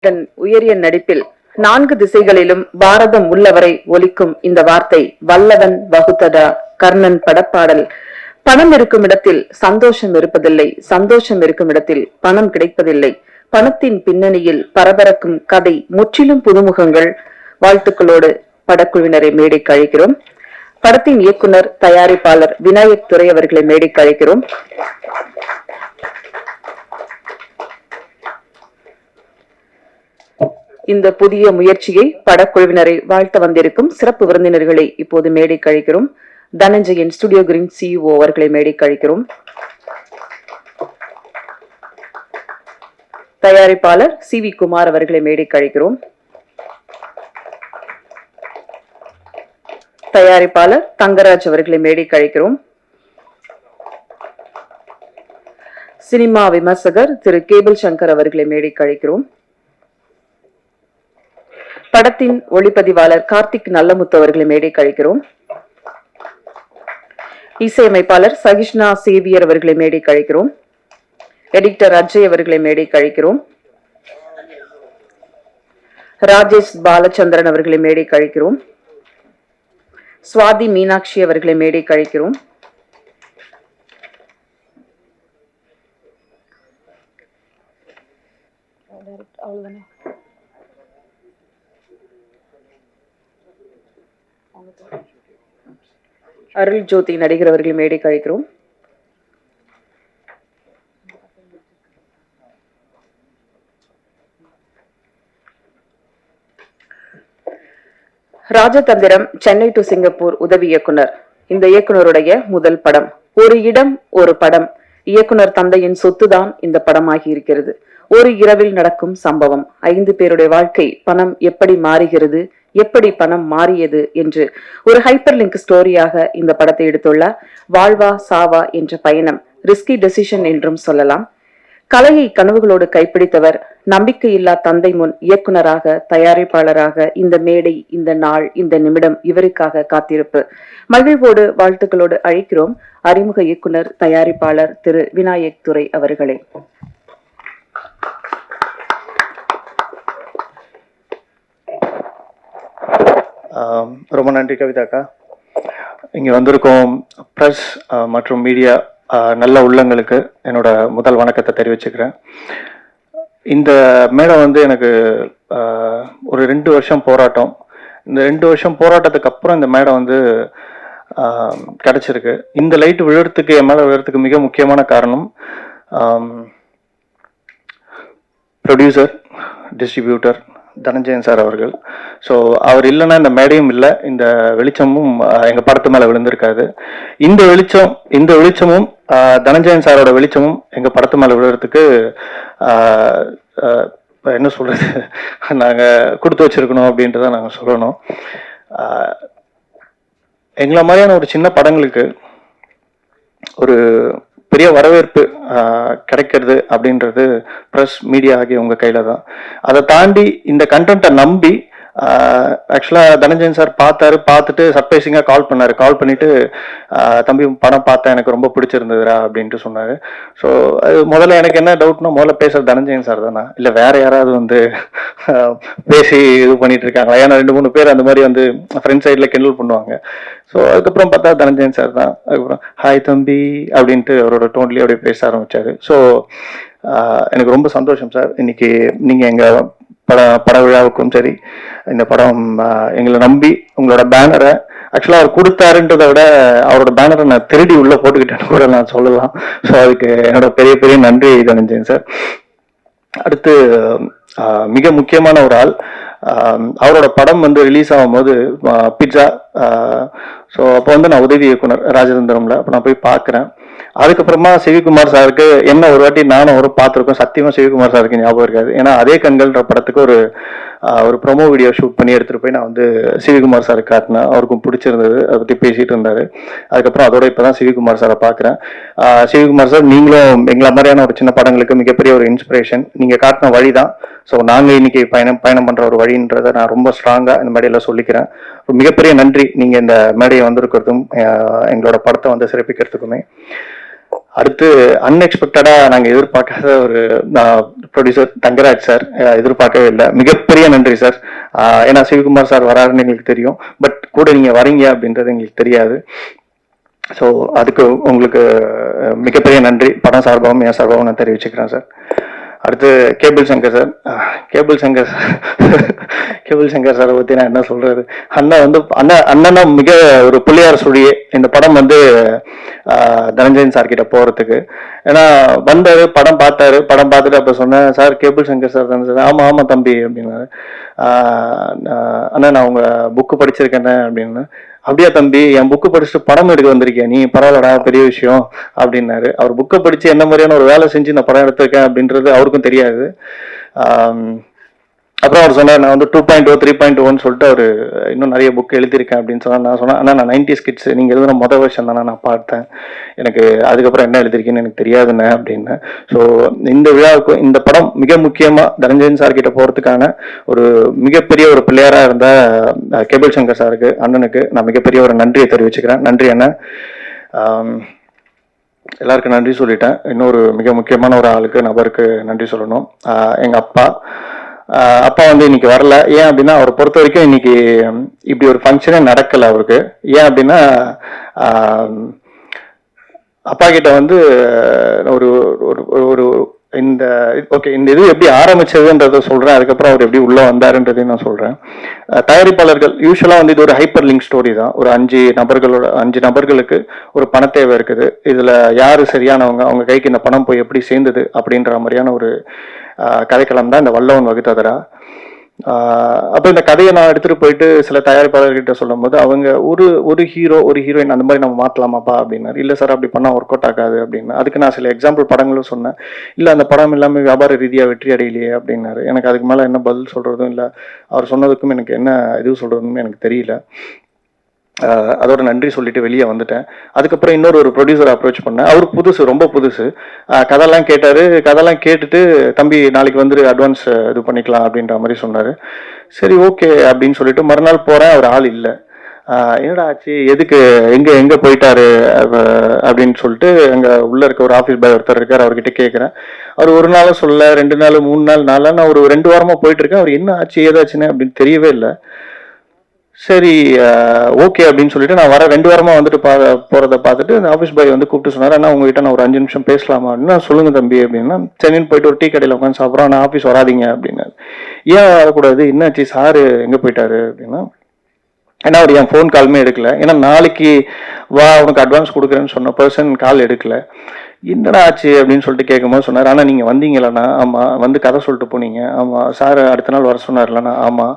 தன் உயரிய நடிப்பில் 4 திசைகளிலும் பாரதம் உள்ளவரை ஒலிக்கும் இந்த வார்த்தை வல்லவன் வகுத்ததா கர்ணன் படப்பாடல். பணம் இருக்கும் இடத்தில் சந்தோஷம் இருப்பதில்லை, சந்தோஷம் இருக்கும் இடத்தில் பணம் கிடைப்பதில்லை. பணத்தின் பின்னணியில் பரபரக்கும் கதை, முற்றிலும் புதுமுகங்கள். வாழ்த்துக்களோடு படக்குழுவினரை மேடைக்கு அழைக்கிறோம். படத்தின் இயக்குனர் தயாரிப்பாளர் விநாயக் துரை அவர்களை மேடைக்கு அழைக்கிறோம். இந்த புதிய முயற்சியை படக்குழுவினரை வாழ்த்த வந்திருக்கும் சிறப்பு விருந்தினர்களை இப்போது மேடைக்கு அழைக்கிறோம். தனஞ்சயன் ஸ்டுடியோ கிரீன் CEO அவர்களை மேடைக்கு அழைக்கிறோம். தயாரிப்பாளர் CV குமார் அவர்களை மேடைக்கு அழைக்கிறோம். தயாரிப்பாளர் தங்கராஜ் அவர்களை மேடைக்கு அழைக்கிறோம். சினிமா விமர்சகர் திரு கேபிள் சங்கர் அவர்களை மேடைக்கு அழைக்கிறோம். படத்தின் ஒளிப்பதிவாளர் கார்த்திக் நல்லமுத்து அவர்களை மேடைக்கு அழைக்கிறோம். இசையமைப்பாளர் சகிஷ்ணா சேவியர் அவர்களை மேடைக்கு அழைக்கிறோம். எடிட்டர் அஜய் அவர்களை மேடைக்கு அழைக்கிறோம். ராஜேஷ் பாலச்சந்திரன் அவர்களை மேடைக்கு அழைக்கிறோம். சுவாதி மீனாட்சி அவர்களை மேடைக்கு அழைக்கிறோம். அருள் ஜோதி நடிகர் அவர்களை மேடைக்கு அழைக்கிறோம். ராஜதந்திரம் சென்னை டு சிங்கப்பூர் உதவி இயக்குனர். இந்த இயக்குனருடைய முதல் படம். ஒரு இடம் ஒரு படம். இயக்குனர் தந்தையின் சொத்துதான் இந்த படமாகி இருக்கிறது. ஒரு இரவில் நடக்கும் சம்பவம். 5 பேருடைய வாழ்க்கை, பணம் எப்படி மாறுகிறது, எப்படி பணம் மாறியது என்று ஒரு ஹைப்பர் லிங்க் ஸ்டோரியாக இந்த படத்தை எடுத்துள்ள வாழ்வா சாவா என்ற பயணம். ரிஸ்கி டெசிஷன் என்றும் சொல்லலாம். கலையை கனவுகளோடு கைப்பிடித்தவர். நம்பிக்கையில்லா தந்தை முன் இயக்குனராக, தயாரிப்பாளராக இந்த மேடை, இந்த நாள், இந்த நிமிடம் இவருக்காக காத்திருப்பு. மகிழ்வோடு வாழ்த்துக்களோடு அழைக்கிறோம் அறிமுக இயக்குனர் தயாரிப்பாளர் திரு விநாயக் துரை அவர்களை. ரொம்ப நன்றி கவிதாக்கா. இங்கே வந்திருக்கோம் ப்ரெஸ் மற்றும் மீடியா நல்ல உள்ளங்களுக்கு என்னோட முதல் வணக்கத்தை தெரிவிச்சுக்கிறேன். இந்த மேடை வந்து எனக்கு ஒரு 2 வருஷம் போராட்டம். இந்த 2 வருஷம் போராட்டத்துக்கு அப்புறம் இந்த மேடை வந்து கிடைச்சிருக்கு. இந்த லைட் விழுறதுக்கு, என் மேலே விழுறதுக்கு மிக முக்கியமான காரணம் ப்ரொடியூசர், டிஸ்ட்ரிபியூட்டர் தனஞ்சயன் சார் அவர்கள். ஸோ அவர் இல்லைன்னா இந்த மேடையும் இல்லை, இந்த வெளிச்சமும் எங்கள் படத்து மேலே விழுந்திருக்காது. இந்த வெளிச்சமும் தனஞ்சயன் சாரோட வெளிச்சமும் எங்கள் படத்து மேலே விழுறதுக்கு என்ன சொல்றது, நாங்கள் கொடுத்து வச்சிருக்கணும் அப்படின்றத நாங்கள் சொல்லணும். எங்களை மாதிரியான ஒரு சின்ன படங்களுக்கு ஒரு பெரிய வரவேற்பு கிடைக்கிறது அப்படின்றது ப்ரெஸ், மீடியா ஆகிய உங்கள் கையில் தான். அதை தாண்டி இந்த கண்டென்ட்டை நம்பி ஆக்சுவலாக தனஞ்சயன் சார் பார்த்துட்டு சர்ப்ரைசிங்காக கால் பண்ணிட்டு தம்பி படம் பார்த்தேன், எனக்கு ரொம்ப பிடிச்சிருந்ததுரா அப்படின்ட்டு சொன்னார். ஸோ அது முதல்ல எனக்கு என்ன டவுட்னா, முதல்ல பேசுறது தனஞ்சயன் சார் தானா இல்லை வேற யாராவது வந்து பேசி இது பண்ணிட்டு இருக்காங்களா? ஏன்னா 2-3 பேர் அந்த மாதிரி வந்து ஃப்ரெண்ட் சைடில் கிண்டல் பண்ணுவாங்க. ஸோ அதுக்கப்புறம் பார்த்தா தனஞ்சயன் சார் தான். அதுக்கப்புறம் ஹாய் தம்பி அப்படின்ட்டு அவரோட டோன்லேயே அப்படியே பேச ஆரம்பிச்சாரு. ஸோ எனக்கு ரொம்ப சந்தோஷம் சார். இன்னைக்கு நீங்கள் எங்கள் பட விழாவுக்கும் சரி, இந்த படம் எங்களை நம்பி உங்களோட பேனரை ஆக்சுவலாக அவர் கொடுத்தாருன்றதை விட அவரோட பேனரை நான் திருடி உள்ள போட்டுக்கிட்டேன்னு கூட நான் சொல்லலாம். ஸோ அதுக்கு என்னோட பெரிய பெரிய நன்றி தனஞ்சயன் சார். அடுத்து மிக முக்கியமான ஒரு ஆள், அவரோட படம் வந்து ரிலீஸ் ஆகும் போது பிட்சா. ஸோ அப்போ வந்து நான் உதவி இயக்குனர் ராஜதந்திரம்ல. அப்போ நான் போய் பார்க்குறேன். அதுக்கப்புறமா சிவிகுமார் சாருக்கு என்ன ஒரு வாட்டி நானும் அவரும் பார்த்துருக்கோம். சத்தியமா சிவிகுமார் சாருக்கு ஞாபகம் இருக்காது. ஏன்னா அதே கண்கள்ன்ற படத்துக்கு ஒரு ப்ரொமோ வீடியோ ஷூட் பண்ணி எடுத்துகிட்டு போய் நான் வந்து சிவிகுமார் சாருக்கு காட்டினேன். அவருக்கும் பிடிச்சிருந்தது, அதை பற்றி பேசிகிட்டு இருந்தார். அதுக்கப்புறம் அதோட இப்போ தான் சிவிகுமார் சாரை பார்க்குறேன். சிவிகுமார் சார், நீங்களும் எங்களை மாதிரியான ஒரு சின்ன படங்களுக்கு மிகப்பெரிய ஒரு இன்ஸ்பிரேஷன். நீங்கள் காட்டின வழி தான் ஸோ நாங்கள் இன்னைக்கு பயணம் பண்ணுற ஒரு வழின்றதை நான் ரொம்ப ஸ்ட்ராங்காக இந்த மேடையில் சொல்லிக்கிறேன். மிகப்பெரிய நன்றி நீங்கள் இந்த மேடையை வந்திருக்கிறதும் எங்களோட படத்தை வந்து சிறப்பிக்கிறதுக்குமே. அடுத்து அன்எக்ஸ்பெக்டடா நாங்க எதிர்பார்க்காத ஒரு ப்ரொடியூசர் தங்கராஜ் சார், எதிர்பார்க்கவே இல்லை, மிகப்பெரிய நன்றி சார். ஏன்னா சிவகுமார் சார் வராருன்னு எங்களுக்கு தெரியும், பட் கூட நீங்க வரீங்க அப்படின்றது எங்களுக்கு தெரியாது. ஸோ அதுக்கு உங்களுக்கு மிகப்பெரிய நன்றி படம் சார்பாகவும் என் சார்பாகவும் நான் தெரிவிச்சுக்கிறேன் சார். அடுத்து cable Sankar sir. Cable Shankar சாரை பற்றி நான் என்ன சொல்றது, அண்ணனா மிக ஒரு புள்ளியார் சுழியே இந்த படம் வந்து தனஞ்சயன் சார் கிட்ட போறதுக்கு. ஏன்னா வந்தாரு, படம் பார்த்துட்டு அப்ப சொன்னேன், சார் கேபிள் சங்கர் சார் தானே சார்? ஆமா ஆமா தம்பி அப்படின்னாரு. அண்ணா நான் உங்க புக்கு படிச்சிருக்கேன் அப்படின்னு. அப்படியா தம்பி, என் புக்கு படிச்சுட்டு படம் எடுக்க வந்திருக்கேன், நீ பரவாயில்லடா பெரிய விஷயம் அப்படின்னாரு. அவர் புக்கை படிச்சு என்ன மாதிரியான ஒரு வேலை செஞ்சு நான் படம் எடுத்திருக்கேன் அப்படின்றது அவருக்கும் தெரியாது. அப்புறம் அவர் சொன்னார், நான் வந்து 2.0 3.1 சொல்லிட்டு அவர் இன்னும் நிறைய புக் எழுதியிருக்கேன் அப்படின்னு சொன்னார். நான் சொன்னேன், ஆனால் நான் 90s கிட்ஸ், நீங்கள் எழுதுன மொதல் வருஷம் தானே நான் பார்த்தேன், எனக்கு அதுக்கப்புறம் என்ன எழுதிருக்கேன்னு எனக்கு தெரியாதுண்ணே அப்படின்னு. ஸோ இந்த விழாவுக்கு இந்த படம் மிக முக்கியமாக தனஞ்சயன் சார் கிட்ட போகிறதுக்கான ஒரு மிகப்பெரிய ஒரு பிள்ளையாராக இருந்த கேபிள் சங்கர் சாருக்கு, அண்ணனுக்கு நான் மிகப்பெரிய ஒரு நன்றியை தெரிவிச்சுக்கிறேன். நன்றி அண்ணன். எல்லாருக்கும் நன்றி சொல்லிட்டேன். இன்னொரு மிக முக்கியமான ஒரு நபருக்கு நன்றி சொல்லணும். எங்கள் அப்பா வந்து இன்னைக்கு வரல. ஏன் அப்படின்னா, அவரை பொறுத்த வரைக்கும் இன்னைக்கு இப்படி ஒரு ஃபங்க்ஷனே நடக்கல அவருக்கு. ஏன் அப்படின்னா, அப்பா கிட்ட வந்து ஒரு ஒரு இந்த இது எப்படி ஆரம்பிச்சதுன்றத சொல்றேன், அதுக்கப்புறம் அவர் எப்படி உள்ள வந்தாருன்றதையும் நான் சொல்றேன். தயாரிப்பாளர்கள் யூஸ்வலா வந்து இது ஒரு ஹைப்பர் லிங்க் ஸ்டோரி தான். ஒரு 5 நபர்களுக்கு ஒரு பண தேவை இருக்குது. இதுல யாரு சரியானவங்க, அவங்க கைக்கு இந்த பணம் போய் எப்படி சேர்ந்தது அப்படின்ற மாதிரியான ஒரு கதைக்களம் தான் இந்த வல்லவன் வகுத்ததரா. அப்போ இந்த கதையை நான் எடுத்துட்டு போயிட்டு சில தயாரிப்பாளர்கிட்ட சொல்லும் போது அவங்க ஒரு ஹீரோ ஒரு ஹீரோயின் அந்த மாதிரி நம்ம மாற்றலாமாப்பா அப்படின்னாரு. இல்லை சார் அப்படி பண்ணால் ஒர்க் அவுட் ஆகாது அப்படின்னு. அதுக்கு நான் சில எக்ஸாம்பிள் படங்களும் சொன்னேன். இல்லை அந்த படம் எல்லாமே வியாபார ரீதியாக வெற்றி அடையிலையே அப்படின்னாரு. எனக்கு அதுக்கு மேலே என்ன பதில் சொல்றதும் இல்லை, அவர் சொன்னதுக்கும் எனக்கு என்ன இது சொல்றதுன்னு எனக்கு தெரியல. அதோட நன்றி சொல்லிட்டு வெளியே வந்துட்டேன். அதுக்கப்புறம் இன்னொரு ப்ரொடியூசர் அப்ரோச் பண்ணேன். அவர் ரொம்ப புதுசு. கதையெல்லாம் கேட்டாரு. கதையெல்லாம் கேட்டுட்டு, தம்பி நாளைக்கு வந்து அட்வான்ஸ் இது பண்ணிக்கலாம் அப்படின்ற மாதிரி சொன்னாரு. சரி ஓகே அப்படின்னு சொல்லிட்டு மறுநாள் போறேன், அவர் ஆள் இல்லை. என்னடா ஆச்சு, எதுக்கு, எங்க போயிட்டாரு அப்படின்னு சொல்லிட்டு அங்க உள்ள இருக்க ஒரு ஆஃபீஸ் பாய் ஒருத்தர் இருக்காரு, அவர்கிட்ட கேட்கிறேன். அவர் ஒரு நாளும் சொல்ல, 2 நாள் 3 நாள் 4 நாள், நான் ஒரு 2 வாரமா போயிட்டு இருக்கேன். அவர் என்ன ஆச்சு ஏதாச்சுன்னு அப்படின்னு தெரியவே இல்லை. சரி ஓகே அப்படின்னு சொல்லிட்டு நான் வர 2 வாரமா வந்துட்டு போறதை பார்த்துட்டு அந்த ஆஃபீஸ் பாய் வந்து கூப்பிட்டு சொன்னார், அண்ணா உங்ககிட்ட நான் ஒரு 5 நிமிஷம் பேசலாமா அப்படின்னா. சொல்லுங்க தம்பி அப்படின்னா. சரின்னு போயிட்டு ஒரு டீ கடையில் உட்காந்து சாப்பிட்றோம். ஆனால் ஆஃபீஸ் வராதிங்க அப்படின்னாரு. ஏன் வரக்கூடாது, என்னாச்சு சாரு எங்கே போயிட்டாரு அப்படின்னா. ஏன்னா அவர் என் ஃபோன் காலுமே எடுக்கல. ஏன்னா நாளைக்கு வா உனக்கு அட்வான்ஸ் கொடுக்குறேன்னு சொன்ன பர்சன் கால் எடுக்கல. என்னடா ஆச்சு அப்படின்னு சொல்லிட்டு கேட்கும்போது சொன்னார், ஆனால் நீங்கள் வந்தீங்களண்ணா? ஆமாம். வந்து கதை சொல்லிட்டு போனீங்க? ஆமாம். சார் அடுத்த நாள் வர சொன்னார்லண்ணா? ஆமாம்.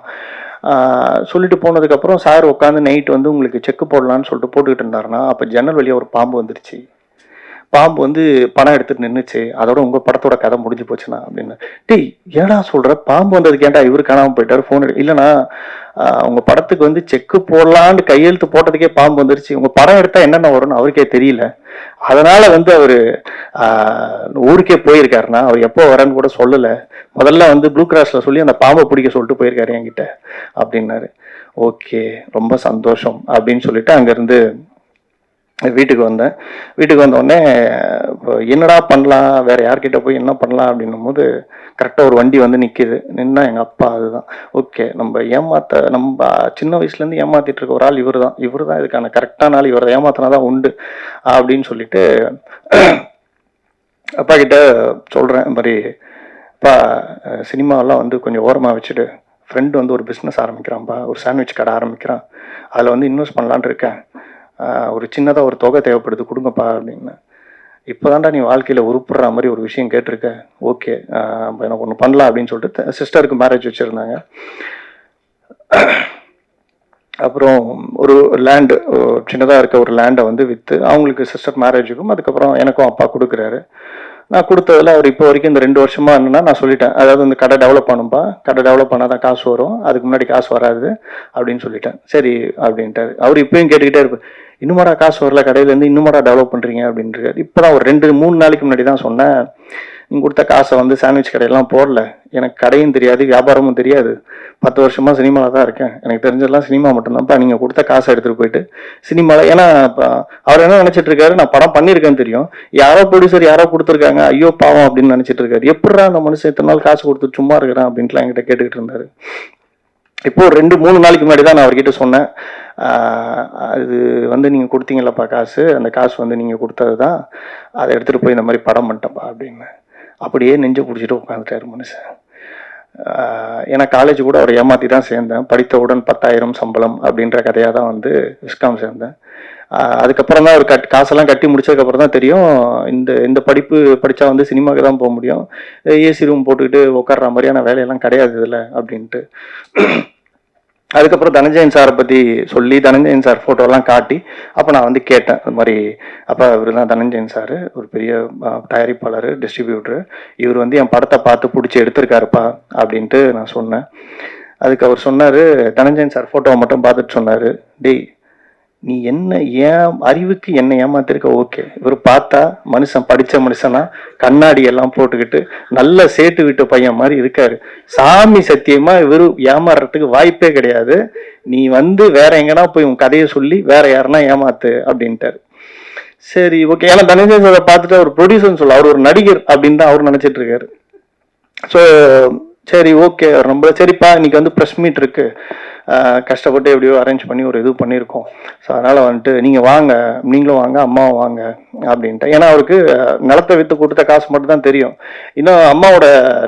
சொல்லிட்டு போனதுக்கப்புறம் சார் உட்காந்து நைட் வந்து உங்களுக்கு செக்கு போடலான்னு சொல்லிட்டு போட்டுக்கிட்டு இருந்தாருன்னா, அப்போ ஜன்னல் வழியாக ஒரு பாம்பு வந்துருச்சு. பாம்பு வந்து பணம் எடுத்துட்டு நின்றுச்சு. அதோட உங்க படத்தோட கதை முடிஞ்சு போச்சுண்ணா அப்படின்னு. டேய் ஏடா சொல்ற, பாம்பு வந்ததுக்கு ஏன்டா இவரு காணாம போயிட்டாரு, போன் இல்லைண்ணா உங்க படத்துக்கு வந்து செக்கு போடலான்னு கையெழுத்து போட்டதுக்கே பாம்பு வந்துருச்சு. உங்க படம் எடுத்தா என்னென்ன வரும்னு அவருக்கே தெரியல. அதனால வந்து அவரு ஊருக்கே போயிருக்காருன்னா, அவர் எப்போ வரேன்னு கூட சொல்லல. முதல்ல வந்து ப்ளூ கிராஸ்ல சொல்லி அந்த பாம்பை பிடிக்க சொல்லிட்டு போயிருக்காரு என்கிட்ட அப்படின்னாரு. ஓகே ரொம்ப சந்தோஷம் அப்படின்னு சொல்லிட்டு அங்கிருந்து வீட்டுக்கு வந்தேன். வீட்டுக்கு வந்தோடனே என்னடா பண்ணலாம், வேற யார்கிட்ட போய் என்ன பண்ணலாம் அப்படின்னும் போது கரெக்டாக ஒரு வண்டி வந்து நிற்கிது. நின்னா எங்கள் அப்பா. அதுதான் ஓகே, நம்ம சின்ன வயசுலேருந்து ஏமாத்திட்டு இருக்க ஒரு ஆள் இவர் தான் இதுக்கான கரெக்டான ஆள், இவரை ஏமாத்தினாதான் உண்டு அப்படின்னு சொல்லிட்டு அப்பா கிட்ட சொல்கிறேன். இந்த மாதிரி அப்பா சினிமாவெல்லாம் வந்து கொஞ்சம் ஓரமாக வச்சுட்டு, ஃப்ரெண்டு வந்து ஒரு பிஸ்னஸ் ஆரம்பிக்கிறான்ப்பா, ஒரு சாண்ட்விச் கடை ஆரம்பிக்கிறான், அதில் வந்து இன்வெஸ்ட் பண்ணலான் இருக்கேன், ஒரு சின்னதாக ஒரு தொகை தேவைப்படுது கொடுங்கப்பா அப்படின்னு. இப்போதான்டா நீ வாழ்க்கையில் உருப்புடுற மாதிரி ஒரு விஷயம் கேட்டிருக்க. ஓகே எனக்கு ஒன்று பண்ணலாம் அப்படின்னு சொல்லிட்டு சிஸ்டருக்கு மேரேஜ் வச்சுருந்தாங்க. அப்புறம் ஒரு லேண்டு, சின்னதாக இருக்க ஒரு லேண்டை வந்து விற்று அவங்களுக்கு சிஸ்டர் மேரேஜுக்கும் அதுக்கப்புறம் எனக்கும் அப்பா கொடுக்குறாரு. நான் கொடுத்ததில் அவர் இப்போ வரைக்கும் இந்த 2 வருஷமா என்னன்னா நான் சொல்லிட்டேன், அதாவது இந்த கடை டெவலப் பண்ணும்பா, கடை டெவலப் பண்ணாதான் காசு வரும், அதுக்கு முன்னாடி காசு வராது அப்படின்னு சொல்லிட்டேன். சரி அப்படின்ட்டாரு. அவர் இப்பயும் கேட்டுக்கிட்டே இருப்பார், இன்னுமாடா காசு வரல கடையிலேருந்து, இன்னுமாடா டெவலப் பண்ணுறீங்க அப்படின்ட்டு. இப்போ தான் ஒரு 2-3 நாளைக்கு முன்னாடி தான் சொன்னேன், நீங்கள் கொடுத்த காசை வந்து சாண்ட்விச் கடையெல்லாம் போடல, எனக்கு கடையும் தெரியாது வியாபாரமும் தெரியாது, 10 வருஷமா சினிமாவில் தான் இருக்கேன், எனக்கு தெரிஞ்சதெல்லாம் சினிமா மட்டும்தான்ப்பா, நீங்கள் கொடுத்த காசை எடுத்துகிட்டு போயிட்டு சினிமாவில், ஏன்னா அவர் என்ன நினச்சிட்டு இருக்காரு, நான் படம் பண்ணியிருக்கேன்னு தெரியும், யாரோ ப்ரொடியூசர் யாரோ கொடுத்துருக்காங்க, ஐயோ பாவம் அப்படின்னு நினச்சிட்டு இருக்காரு. எப்படா அந்த மனுஷன் இத்தனை நாள் காசு கொடுத்து சும்மா இருக்கிறான் அப்படின்ட்டுலாம் என்கிட்ட கேட்டுக்கிட்டு இருந்தாரு. இப்போ 2-3 நாளைக்கு முன்னாடி தான் நான் அவர்கிட்ட சொன்னேன், அது வந்து நீங்கள் கொடுத்தீங்களப்பா காசு, அந்த காசு வந்து நீங்கள் கொடுத்தது தான், அதை எடுத்துகிட்டு போய் இந்த மாதிரி படம் பண்ணிட்டப்பா அப்படின்னு. அப்படியே நெஞ்சு பிடிச்சிட்டு உட்காந்துட்டாரு மனுஷன். ஏன்னா காலேஜ் கூட அவர் ஏமாற்றி தான் சேர்ந்தேன், படித்தவுடன் 10,000 சம்பளம் அப்படின்ற கதையாக தான் வந்து விஸ்காம் சேர்ந்தேன். அதுக்கப்புறம் தான் அவர் காசெல்லாம் கட்டி முடிச்சதுக்கப்புறம் தான் தெரியும், இந்த படிப்பு படித்தா வந்து சினிமாவுக்கு தான் போக முடியும், ஏசி ரூம் போட்டுக்கிட்டு உட்கார்ற மாதிரியான வேலையெல்லாம் கிடையாது இதில் அப்படின்ட்டு. அதுக்கப்புறம் தனஞ்சயன் சாரை பற்றி சொல்லி தனஞ்சயன் சார் ஃபோட்டோலாம் காட்டி அப்போ நான் வந்து கேட்டேன், அது மாதிரி அப்போ இவர் தான் தனஞ்சயன் சார், ஒரு பெரிய தயாரிப்பாளர், டிஸ்ட்ரிபியூட்டரு, இவர் வந்து என் படத்தை பார்த்து பிடிச்சி எடுத்திருக்காருப்பா அப்படின்ட்டு நான் சொன்னேன். அதுக்கு அவர் சொன்னார், தனஞ்சயன் சார் ஃபோட்டோவை மட்டும் பார்த்துட்டு சொன்னார், டேய் நீ என்ன ஏன் அறிவுக்கு என்ன ஏமாத்திருக்க, ஓகே, இவர் பார்த்தா மனுஷன் படித்த மனுஷனா கண்ணாடி எல்லாம் போட்டுக்கிட்டு நல்ல சேட்டு வீட்டு பையன் மாதிரி இருக்காரு, சாமி சத்தியமா இவரு ஏமாறுறதுக்கு வாய்ப்பே கிடையாது, நீ வந்து வேற எங்கன்னா போய் உன் கதையை சொல்லி வேற யாருன்னா ஏமாத்து அப்படின்ட்டாரு. சரி ஓகே, ஏன்னா தனஞ்சயன் சாரை பார்த்துட்டு அவர் ப்ரொடியூசர்னு சொல்ல, அவர் ஒரு நடிகர் அப்படின்னு தான் அவர் நினைச்சிட்டு இருக்காரு. ஸோ சரி ஓகே, ரொம்ப சரிப்பா, இன்னைக்கு வந்து ப்ரெஸ் மீட் இருக்கு, கஷ்டப்பட்டு எப்படியோ அரேஞ்ச் பண்ணி ஒரு இது பண்ணியிருக்கோம், ஸோ அதனால் வந்துட்டு நீங்கள் வாங்க, நீங்களும் வாங்க, அம்மாவும் வாங்க அப்படின்ட்டு. ஏன்னா அவருக்கு நிலத்தை விற்று கொடுத்த காசு மட்டும் தான் தெரியும், இன்னும் அம்மாவோட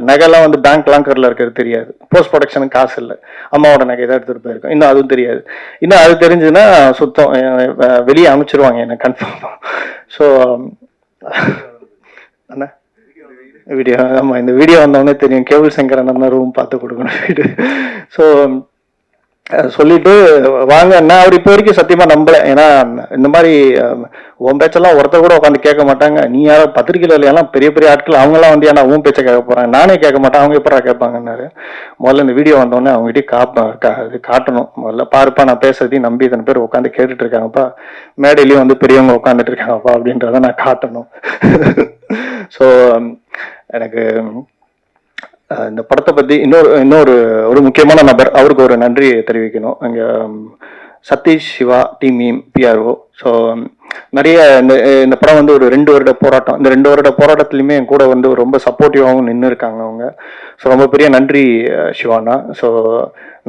நகைலாம் வந்து பேங்க் லாங்கரில் இருக்கிறது தெரியாது, போஸ்ட் ப்ரொடக்ஷனுக்கு காசு இல்லை, அம்மாவோட நகை தான் எடுத்துகிட்டு போயிருக்கோம், இன்னும் அதுவும் தெரியாது. இன்னும் அது தெரிஞ்சுன்னா சுத்தம் வெளியே அனுப்பிச்சிருவாங்க என்ன கன்ஃபார்ம். ஸோ அண்ணா வீடியோ, ஆமாம், இந்த வீடியோ வந்தோடனே தெரியும், கேபிள் சங்கரன் ரூம் பார்த்து கொடுக்கணும் வீடு. ஸோ சொல்லிட்டு வாங்கன்னா அவர் இப்போ வரைக்கும் சத்தியமாக நம்பலை, ஏன்னா இந்த மாதிரி உன் பேச்செல்லாம் ஒருத்தர் கூட உட்காந்து கேட்க மாட்டாங்க, நீ யாரோ பத்திரிகையில் எல்லாம் பெரிய பெரிய ஆட்கள் அவங்களாம் வந்து ஏன்னா உன் பேச்சை கேட்க போகிறாங்க, நானே கேட்க மாட்டேன், அவங்க எப்படா கேட்பாங்கன்னாரு. முதல்ல இந்த வீடியோ வந்தோடனே அவங்ககிட்ட காட்டணும், முதல்ல பாருப்பா நான் பேசுறதையும் நம்பி இத்தனை பேர் உட்காந்து கேட்டுட்டு இருக்காங்கப்பா, மேடையிலையும் வந்து பெரியவங்க உட்காந்துட்டு இருக்காங்கப்பா அப்படின்றத நான் காட்டணும். ஸோ எனக்கு இந்த படத்தை பற்றி இன்னொரு முக்கியமான நபர், அவருக்கு ஒரு நன்றி தெரிவிக்கணும். அங்கே Satish Siva team PRO. So நிறைய இந்த படம் வந்து ஒரு 2 வருட போராட்டம், இந்த 2 வருட போராட்டத்துலையுமே என் கூட வந்து ரொம்ப சப்போர்ட்டிவாகவும் நின்று இருக்காங்க அவங்க. ஸோ ரொம்ப பெரிய நன்றி சிவானா. ஸோ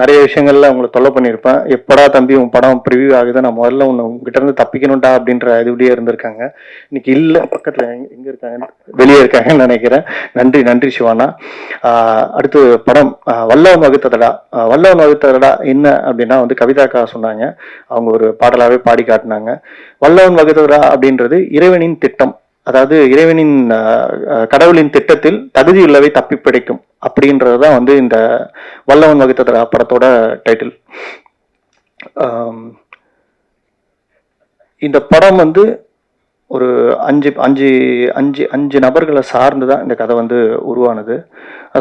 நிறைய விஷயங்கள்ல உங்களை தொல்லை பண்ணியிருப்பேன், எப்படா தம்பி உன் படம் ப்ரிவியூ ஆகுது, நான் முதல்ல உங்ககிட்ட இருந்து தப்பிக்கணும்டா அப்படின்ற இதுபடியே இருந்திருக்காங்க. இன்னைக்கு இல்லை, பக்கத்தில் எங்கே இருக்காங்க, வெளியே இருக்காங்கன்னு நினைக்கிறேன். நன்றி சிவானா. அடுத்து படம் வல்லவன் வகுத்ததடா. வல்லவன் வகுத்ததடா என்ன அப்படின்னா வந்து கவிதாக்கா சொன்னாங்க, அவங்க ஒரு பாடலாகவே பாடி காட்டினாங்க. வல்லவன் வகுத்ததடா அப்படின்றது இறைவனின் திட்டம், அதாவது இறைவனின் கடவுளின் திட்டத்தில் தகுதியுள்ளவை தப்பி பிடிக்கும் அப்படின்றது தான் வந்து இந்த வல்லவன் வகுத்ததடா படத்தோட டைட்டில். இந்த படம் வந்து ஒரு அஞ்சு நபர்களை சார்ந்து தான் இந்த கதை வந்து உருவானது.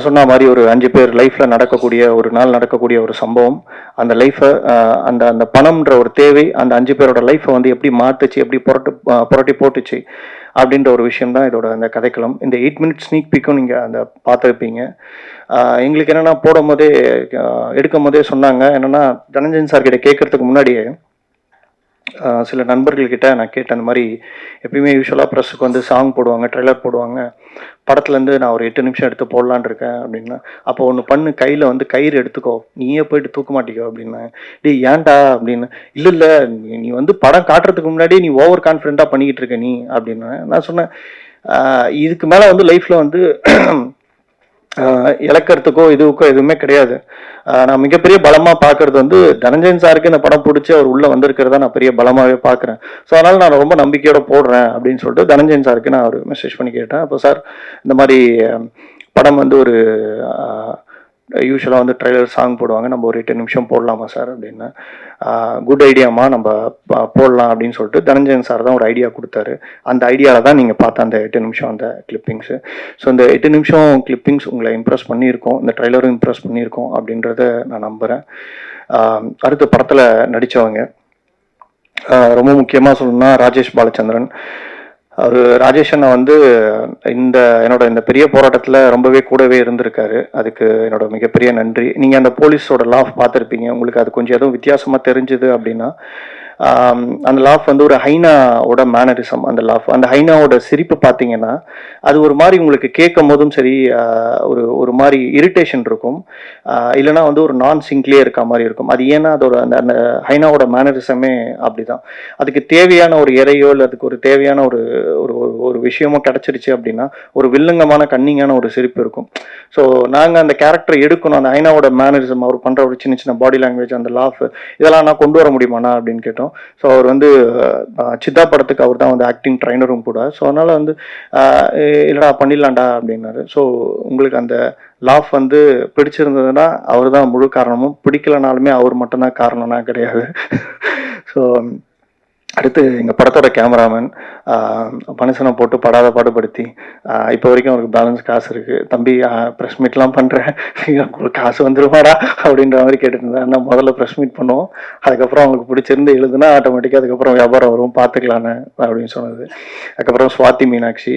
சொன்ன மாதிரி ஒரு 5 பேர் லைஃப்ல நடக்கக்கூடிய ஒரு நாள் நடக்கக்கூடிய ஒரு சம்பவம், அந்த லைஃபை அந்த பணம்ன்ற ஒரு தேவை அந்த 5 பேரோட லைஃப்பை வந்து எப்படி மாத்துச்சு, எப்படி புரட்டி போட்டுச்சு அப்படின்ற ஒரு விஷயம் தான் இதோட அந்த கதைக்களம். இந்த 8 மினிட்ஸ் ஸ்னீக் பீக்கும் நீங்கள் அந்த பார்த்துருப்பீங்க. எங்களுக்கு என்னென்னா எடுக்கும் போதே சொன்னாங்க என்னென்னா, தனஞ்சயன் சார் கிட்ட கேட்கறதுக்கு முன்னாடியே சில நண்பர்கள்கிட்ட நான் கேட்டேன், அந்த மாதிரி எப்பயுமே யூஸ்வலாக ப்ரெஸ்ஸுக்கு வந்து சாங் போடுவாங்க, ட்ரெய்லர் போடுவாங்க, படத்துலேருந்து நான் ஒரு 8 நிமிஷம் எடுத்து போடலான் இருக்கேன் அப்படின்னா, அப்போ ஒன்று பண்ணு, கையில் வந்து கயிறு எடுத்துக்கோ, நீயே போயிட்டு தூக்க மாட்டிக்கோ அப்படின்னா. டேய் ஏன்டா அப்படின்னு. இல்லை நீ வந்து படம் காட்டுறதுக்கு முன்னாடியே நீ ஓவர் கான்ஃபிடென்ட்டாக பண்ணிக்கிட்டு இருக்க நீ அப்படின்னு. நான் சொன்னேன், இதுக்கு மேலே வந்து லைஃப்பில் வந்து இழக்கிறதுக்கோ இதுக்கோ எதுவுமே கிடையாது. நான் மிகப்பெரிய பலமா பாக்குறது வந்து தனஞ்சயன் சாருக்கு இந்த படம் பிடிச்சி அவர் உள்ள வந்திருக்கிறத நான் பெரிய பலமாவே பாக்குறேன். ஸோ அதனால நான் ரொம்ப நம்பிக்கையோட போடுறேன் அப்படின்னு சொல்லிட்டு தனஞ்சயன் சாருக்கு நான் ஒரு மெசேஜ் பண்ணி கேட்டேன். அப்போ சார் இந்த மாதிரி படம் வந்து ஒரு யூஸ்வலாக வந்து ட்ரெய்லர் சாங் போடுவாங்க, நம்ம ஒரு 8 நிமிஷம் போடலாமா சார் அப்படின்னு. குட் ஐடியாமா, நம்ம போடலாம் அப்படின்னு சொல்லிட்டு தனஞ்சயன் சார் தான் ஒரு ஐடியா கொடுத்தாரு. அந்த ஐடியாவில் தான் நீங்கள் பார்த்த அந்த 8 நிமிஷம் அந்த கிளிப்பிங்ஸு. ஸோ இந்த 8 நிமிஷம் கிளிப்பிங்ஸ் உங்களை இம்ப்ரெஸ் பண்ணியிருக்கோம், இந்த ட்ரெய்லரும் இம்ப்ரெஸ் பண்ணியிருக்கோம் அப்படின்றத நான் நம்புகிறேன். அடுத்த படத்தில் நடித்தவங்க ரொம்ப முக்கியமாக சொல்லணும்னா ராஜேஷ் பாலச்சந்திரன். அவர் ராஜேஷ் அண்ணா வந்து என்னோட இந்த பெரிய போராட்டத்தில் ரொம்பவே கூடவே இருந்திருக்காரு. அதுக்கு என்னோட மிகப்பெரிய நன்றி. நீங்கள் அந்த போலீஸோட லாஃப் பார்த்துருப்பீங்க. உங்களுக்கு அது கொஞ்சம் எதுவும் வித்தியாசமாக தெரிஞ்சுது அப்படின்னா, அந்த லாஃப் வந்து ஒரு ஹைனாவோட மேனரிசம். அந்த ஹைனாவோட சிரிப்பு பார்த்தீங்கன்னா அது ஒரு மாதிரி உங்களுக்கு கேட்கும் போதும் சரி, ஒரு மாதிரி இரிட்டேஷன் இருக்கும், இல்லைனா வந்து ஒரு நான் சிங்க்லேயே இருக்க மாதிரி இருக்கும். அது ஏன்னா அதோட அந்த அந்த ஹைனாவோட மேனரிசமே அப்படிதான். அதுக்கு தேவையான ஒரு இறையோ இல்லை அதுக்கு ஒரு தேவையான ஒரு ஒரு விஷயமோ கிடைச்சிருச்சு அப்படின்னா ஒரு வில்லங்கமான கன்னிங்கான ஒரு சிரிப்பு இருக்கும். ஸோ நாங்கள் அந்த கேரக்டர் எடுக்கணும், அந்த ஹைனாவோட மேனரிசம், அவர் பண்ணுற ஒரு சின்ன சின்ன பாடி லாங்குவேஜ், அந்த லாஃப், இதெல்லாம் நான் கொண்டு வர முடியுமாண்ணா அப்படின்னு கேட்டோம். ஸோ அவர் வந்து சித்தா படத்துக்கு அவர் தான் வந்து ஆக்டிங் ட்ரைனரும் கூட. ஸோ அதனால வந்து இல்லடா பண்ணிடலாம்டா அப்படின்னாரு. ஸோ உங்களுக்கு அந்த லாஃப் வந்து பிடிச்சிருந்ததுன்னா அவர் தான் முழு காரணமும், பிடிக்கலனாலுமே அவர் மட்டும்தான் காரணம்னா கிடையாது. ஸோ அடுத்து எங்கள் படத்தோட கேமராமேன் மனுஷனை போட்டு படாத பாடுபடுத்தி இப்போ வரைக்கும் அவருக்கு பேலன்ஸ் காசு இருக்குது. தம்பி ப்ரெஸ் மீட்லாம் பண்ணுறேன், காசு வந்துருமாடா அப்படின்ற மாதிரி கேட்டுட்டு இருந்தேன். ஆனால் முதல்ல ப்ரெஸ் மீட் பண்ணுவோம், அதுக்கப்புறம் அவங்களுக்கு பிடிச்சிருந்து எழுதுனா ஆட்டோமேட்டிக்காக அதுக்கப்புறம் வியாபாரம் வரும், பார்த்துக்கலான்னு அப்படின்னு சொன்னது. அதுக்கப்புறம் ஸ்வாதி மீனாட்சி.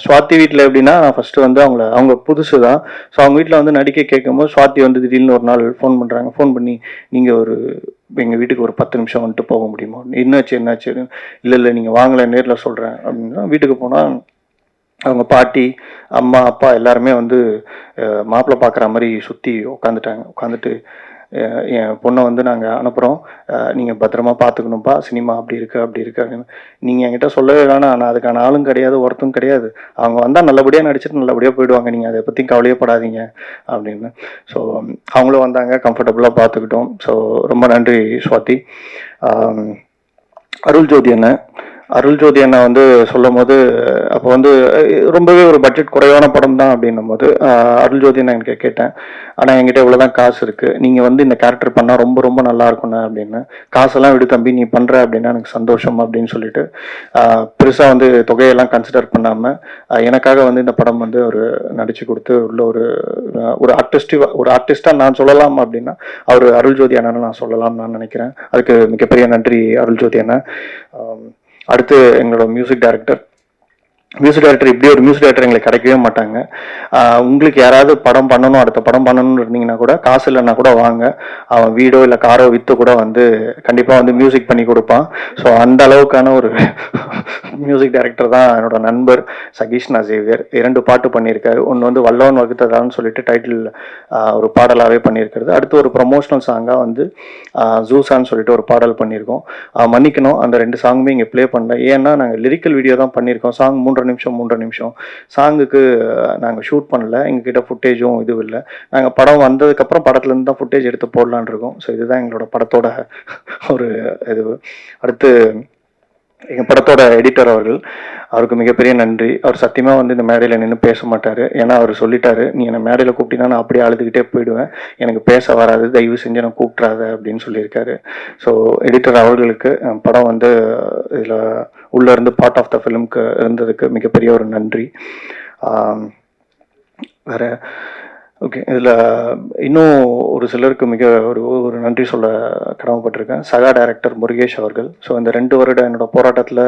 ஸ்வாதி வீட்டில் எப்படின்னா, ஃபஸ்ட்டு வந்து அவங்க புதுசு தான். ஸோ அவங்க வீட்டில் வந்து நடிக்க கேட்கும்போது ஸ்வாதி வந்து திடீர்னு ஒரு நாள் ஃபோன் பண்ணுறாங்க. ஃபோன் பண்ணி நீங்கள் எங்கள் வீட்டுக்கு ஒரு 10 நிமிஷம் வந்துட்டு போக முடியுமா? என்னாச்சு? இல்லை நீங்கள் வாங்கலை, நேரில் சொல்கிறேன் அப்படின்னா வீட்டுக்கு போனால் அவங்க பாட்டி, அம்மா, அப்பா எல்லாருமே வந்து மாப்பிள்ளை பார்க்குற மாதிரி சுற்றி உட்காந்துட்டு என் பொண்ணை வந்து நாங்கள் அனுப்புகிறோம், நீங்கள் பத்திரமா பார்த்துக்கணும்ப்பா, சினிமா அப்படி இருக்கு அப்படின்னு நீங்கள் என்கிட்ட சொல்லவே வேணாம், நான் அதுக்கான ஆளும் கிடையாது, ஒருத்தும் கிடையாது, அவங்க வந்தால் நல்லபடியாக நடிச்சுட்டு நல்லபடியாக போயிடுவாங்க, நீங்கள் அதை பற்றி கவலையப்படாதீங்க அப்படின்னு. ஸோ அவங்களும் வந்தாங்க, கம்ஃபர்டபுளாக பார்த்துக்கிட்டோம். ஸோ ரொம்ப நன்றி ஸ்வாதி. அருள் ஜோதி அண்ணா வந்து சொல்லும் போது, அப்போ வந்து ரொம்பவே ஒரு பட்ஜெட் குறைவான படம் தான் அப்படின்னும் போது அருள் ஜோதி அண்ணா எனக்கு கேட்டேன், ஆனால் என்கிட்ட இவ்வளோதான் காசு இருக்குது, நீங்கள் வந்து இந்த கேரக்டர் பண்ணால் ரொம்ப ரொம்ப நல்லா இருக்குண்ணே அப்படின்னு. காசெல்லாம் விடு தம்பி, நீ பண்ணுற அப்படின்னா எனக்கு சந்தோஷம் அப்படின்னு சொல்லிட்டு பெருசாக வந்து தொகையெல்லாம் கன்சிடர் பண்ணாமல் எனக்காக வந்து இந்த படம் வந்து ஒரு நடிச்சு கொடுத்து உள்ள ஒரு ஆர்டிஸ்டாக நான் சொல்லலாம் அப்படின்னா அவர் அருள் ஜோதி அண்ணான்னு நான் சொல்லலாம்னு நான் நினைக்கிறேன். அதுக்கு மிகப்பெரிய நன்றி அருள் ஜோதி அண்ணா. அடுத்து எங்களோட மியூசிக் டைரக்டர் இப்படி ஒரு மியூசிக் டைரக்டர் எங்களுக்கு கிடைக்கவே மாட்டாங்க. உங்களுக்கு யாராவது படம் பண்ணணும், அடுத்த படம் பண்ணணும்னு இருந்தீங்கன்னா கூட, காசு இல்லைன்னா கூட வாங்க, அவன் வீடோ இல்லை காரோ விற்று கூட வந்து கண்டிப்பாக வந்து மியூசிக் பண்ணி கொடுப்பான். ஸோ அந்த அளவுக்கான ஒரு மியூசிக் டைரக்டர் தான் என்னோட நண்பர் சகீஷ் நசேவியர். 2 பாட்டு பண்ணியிருக்காரு. ஒன்று வந்து வல்லவன் வகுத்ததான்னு சொல்லிட்டு டைட்டில் ஒரு பாடலாகவே பண்ணியிருக்கிறது. அடுத்து ஒரு ப்ரமோஷனல் சாங்காக வந்து ஜூசான்னு சொல்லிட்டு ஒரு பாடல் பண்ணியிருக்கோம். மன்னிக்கணும், அந்த 2 சாங்குமே இங்கே ப்ளே பண்ணல, ஏன்னா நாங்கள் லிரிக்கல் வீடியோ தான் பண்ணியிருக்கோம். சாங் 3 நிமிஷம். சாங்குக்கு நாங்கள் ஷூட் பண்ணல, எங்ககிட்ட ஃபுட்டேஜும் இதுவும் இல்லை. நாங்கள் படம் வந்ததுக்கப்புறம் படத்துலேருந்து தான் ஃபுட்டேஜ் எடுத்து போடலான் இருக்கோம். ஸோ இதுதான் எங்களோட படத்தோட ஒரு இது. அடுத்து எங்கள் படத்தோட எடிட்டர் அவருக்கு மிகப்பெரிய நன்றி. அவர் சத்தியமாக வந்து இந்த மேடையில் நின்று பேச மாட்டார், ஏன்னா அவர் சொல்லிட்டாரு, நீ என்னை மேடையில் கூப்பிட்டீங்கன்னா நான் அப்படியே அழுதுகிட்டே போயிடுவேன், எனக்கு பேச வராது, தயவு செஞ்சு நான் கூப்பிட்றாத அப்படின்னு சொல்லியிருக்காரு. ஸோ எடிட்டர் அவர்களுக்கு படம் வந்து இதில் உள்ளேருந்து பார்ட் ஆஃப் த ஃபிலிம்க்கு இருந்ததுக்கு மிகப்பெரிய ஒரு நன்றி. வேறு ஓகே, இதில் இன்னும் ஒரு சிலருக்கு ஒரு நன்றி சொல்ல கடமைப்பட்டிருக்கேன். சகா டைரக்டர் முருகேஷ் அவர்கள். ஸோ இந்த 2 வருடம் என்னோட போராட்டத்தில்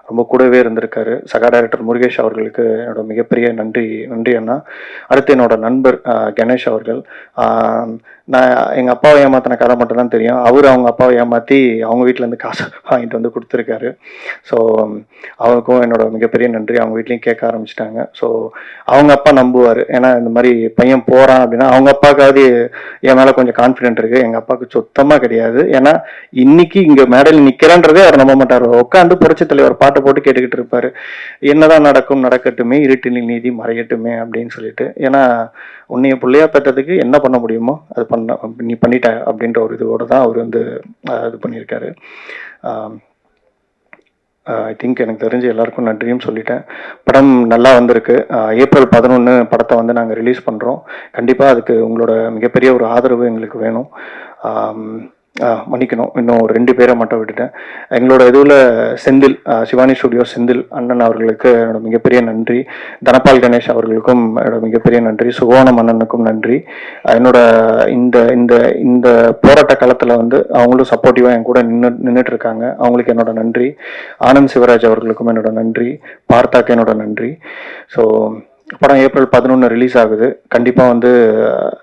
ரொம்ப கூடவே இருந்திருக்காரு. சகா டைரக்டர் முருகேஷ் அவர்களுக்கு என்னோட மிகப்பெரிய நன்றி அண்ணா. அடுத்து என்னோட நண்பர் கணேஷ் அவர்கள். நான் எங்கள் அப்பாவை ஏமாத்தின கதை மட்டும் தான் தெரியும், அவர் அவங்க அப்பாவை ஏமாற்றி அவங்க வீட்டிலேருந்து காசு வாங்கிட்டு வந்து கொடுத்துருக்காரு. ஸோ அவருக்கும் என்னோட மிகப்பெரிய நன்றி. அவங்க வீட்லேயும் கேட்க ஆரம்பிச்சிட்டாங்க. ஸோ அவங்க அப்பா நம்புவார், ஏன்னா இந்த மாதிரி பையன் போகிறான் அப்படின்னா அவங்க அப்பாவுக்காவது என் மேலே கொஞ்சம் கான்ஃபிடென்ட் இருக்குது, எங்கள் அப்பாவுக்கு சுத்தமாக கிடையாது. ஏன்னா இன்னைக்கு இங்கே மேடையில் நிற்கிறேன்றதே அவர் நம்ப மாட்டார். உட்காந்து புரட்சி தலைவர் பாட்டை போட்டு கேட்டுக்கிட்டு இருப்பார், என்னதான் நடக்கட்டுமே, இருட்டினில் நீதி மறையட்டுமே அப்படின்னு சொல்லிட்டு. ஏன்னா உன்னைய பிள்ளையா பெற்றதுக்கு என்ன பண்ண முடியுமோ அது நீ பண்ணிட்ட அப்படின்ற ஒரு இதோட தான் அவர் வந்து இது பண்ணியிருக்காரு. ஐ திங்க் எனக்கு தெரிஞ்சு எல்லாருக்கும் நன்றியும் சொல்லிட்டேன். படம் நல்லா வந்திருக்கு. ஏப்ரல் 11 படத்தை வந்து நாங்கள் ரிலீஸ் பண்ணுறோம். கண்டிப்பாக அதுக்கு உங்களோட மிகப்பெரிய ஒரு ஆதரவு எங்களுக்கு வேணும். மன்னிக்கணும், இன்னும் 2 பேரை மட்டும் விட்டுட்டேன். எங்களோட இதுவில் செந்தில், சிவானி ஸ்டுடியோ செந்தில் அண்ணன் அவர்களுக்கு என்னோட மிகப்பெரிய நன்றி. தனபால் கணேஷ் அவர்களுக்கும் என்னோட மிகப்பெரிய நன்றி. சுகோணம் அண்ணனுக்கும் நன்றி. என்னோட இந்த இந்த இந்த போராட்ட காலத்தில் வந்து அவங்களும் சப்போர்ட்டிவாக என் கூட நின்றுட்டு இருக்காங்க. அவங்களுக்கு என்னோட நன்றி. ஆனந்த் சிவராஜ் அவர்களுக்கும் என்னோட நன்றி. பார்த்தாக்கு என்னோட நன்றி. ஸோ படம் ஏப்ரல் 11 ரிலீஸ் ஆகுது. கண்டிப்பாக வந்து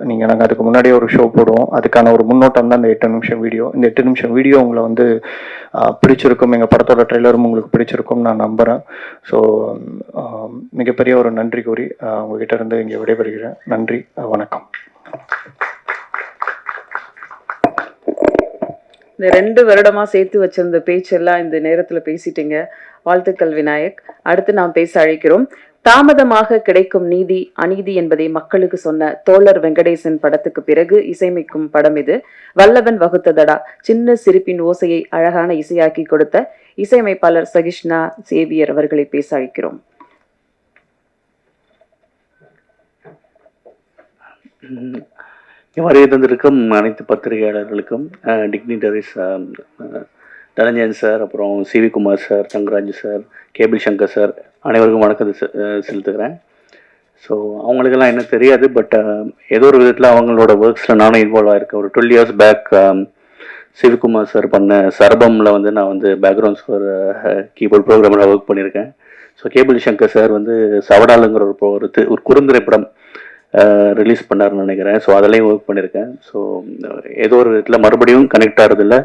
நாங்கள் அதுக்கு முன்னாடியே ஒரு ஷோ போடுவோம். அதுக்கான ஒரு முன்னோட்டம் தான் இந்த 8 நிமிஷம் வீடியோ. இந்த 8 நிமிஷம் வீடியோ உங்களை வந்து பிடிச்சிருக்கும். எங்கள் படத்தோட ட்ரெய்லரும் உங்களுக்கு பிடிச்சிருக்கும் நான் நம்புகிறேன். ஸோ மிகப்பெரிய ஒரு நன்றி கூறி உங்ககிட்ட இருந்து இங்கே விடைபெறுகிறேன். நன்றி, வணக்கம். இந்த 2 வருடமா சேர்த்து வச்சிருந்த பேச்செல்லாம் இந்த நேரத்துல பேசிட்டீங்க. வாழ்த்துக்கள் விநாயக். அடுத்து நாம் பேச அழைக்கிறோம். தாமதமாக கிடைக்கும் நீதி அநீதி என்பதை மக்களுக்கு சொன்ன தோழர் வெங்கடேசன் படத்துக்கு பிறகு இசையமைக்கும் படம் இது. வல்லவன் வகுத்ததடா. சின்ன சிரிப்பின் ஓசையை அழகான இசையாக்கி கொடுத்த இசையமைப்பாளர் சகிஷ்ணா சேவியர் அவர்களை பேச அழைக்கிறோம். வருகை தந்திருக்கும் அனைத்து பத்திரிகையாளர்களுக்கும், டிக்னிட்டரிஸ் தனஞ்சயன் சார், அப்புறம் CV Kumar sir, Thangaraj sir, cable Sankar sir, அனைவருக்கும் வணக்கத்தை செலுத்துக்கிறேன். ஸோ அவங்களுக்கெல்லாம் என்ன தெரியாது, பட் ஏதோ ஒரு விதத்தில் அவங்களோட ஒர்க்ஸில் நானும் இன்வால்வ் ஆகிருக்கேன். ஒரு 12 years பேக் சிவிகுமார் சார் பண்ண சர்பமில் வந்து நான் வந்து பேக்ரவுண்ட் ஸ்கோர் கீபோர்ட் ப்ரோக்ராமில் ஒர்க் பண்ணியிருக்கேன். ஸோ கேபிள் சங்கர் சார் வந்து சவடாலுங்கிற ஒரு குறுந்திரைப்படம் ரிலீஸ் பண்ணாருன்னு நினைக்கிறேன். ஸோ அதிலையும் ஒர்க் பண்ணியிருக்கேன். ஸோ ஏதோ ஒரு விதத்தில் மறுபடியும் கனெக்ட் ஆகிறதுல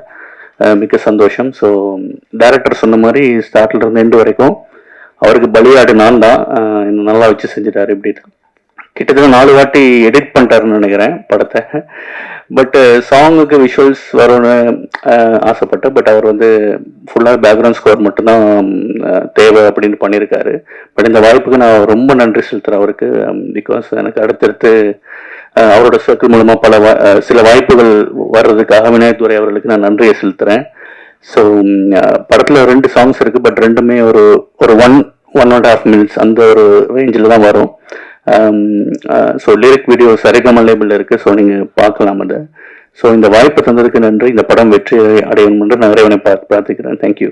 மிக்க சந்தோஷம். ஸோ டைரக்டர் சொன்ன மாதிரி ஸ்டார்ட்ல இருந்து எண்டு வரைக்கும் அவருக்கு பலியாடு நான் தான். இன்னும் நல்லா வச்சு செஞ்சுட்டாரு. இப்படி கிட்டத்தட்ட 4 வாட்டி எடிட் பண்ணிட்டாருன்னு நினைக்கிறேன் படத்தை. பட் சாங்குக்கு விஷுவல்ஸ் வரும்னு ஆசைப்பட்டேன். பட் அவர் வந்து ஃபுல்லாக பேக்ரவுண்ட் ஸ்கோர் மட்டும்தான் தேவை அப்படின்னு பண்ணியிருக்காரு. பட் இந்த வாய்ப்புக்கு நான் ரொம்ப நன்றி செலுத்துகிறேன் அவருக்கு. பிகாஸ் எனக்கு அடுத்தடுத்து அவரோட சர்க்கிள் மூலமாக சில வாய்ப்புகள் வர்றதுக்காக விநாயகத்துறை அவர்களுக்கு நான் நன்றியை செலுத்துகிறேன். ஸோ படத்தில் 2 சாங்ஸ் இருக்குது. பட் ரெண்டுமே ஒரு 1.5 minutes அந்த ஒரு ரேஞ்சில் தான் வரும். ஸோ லிரிக் வீடியோ சரிகம லேபிள் இருக்குது. ஸோ நீங்கள் பார்க்கலாம் அதை. ஸோ இந்த வாய்ப்பு தந்ததுக்கு நன்றி. இந்த படம் வெற்றி அடையணும் என்று நான் இறைவனை பிரார்த்திக்கிறேன். தேங்க்யூ.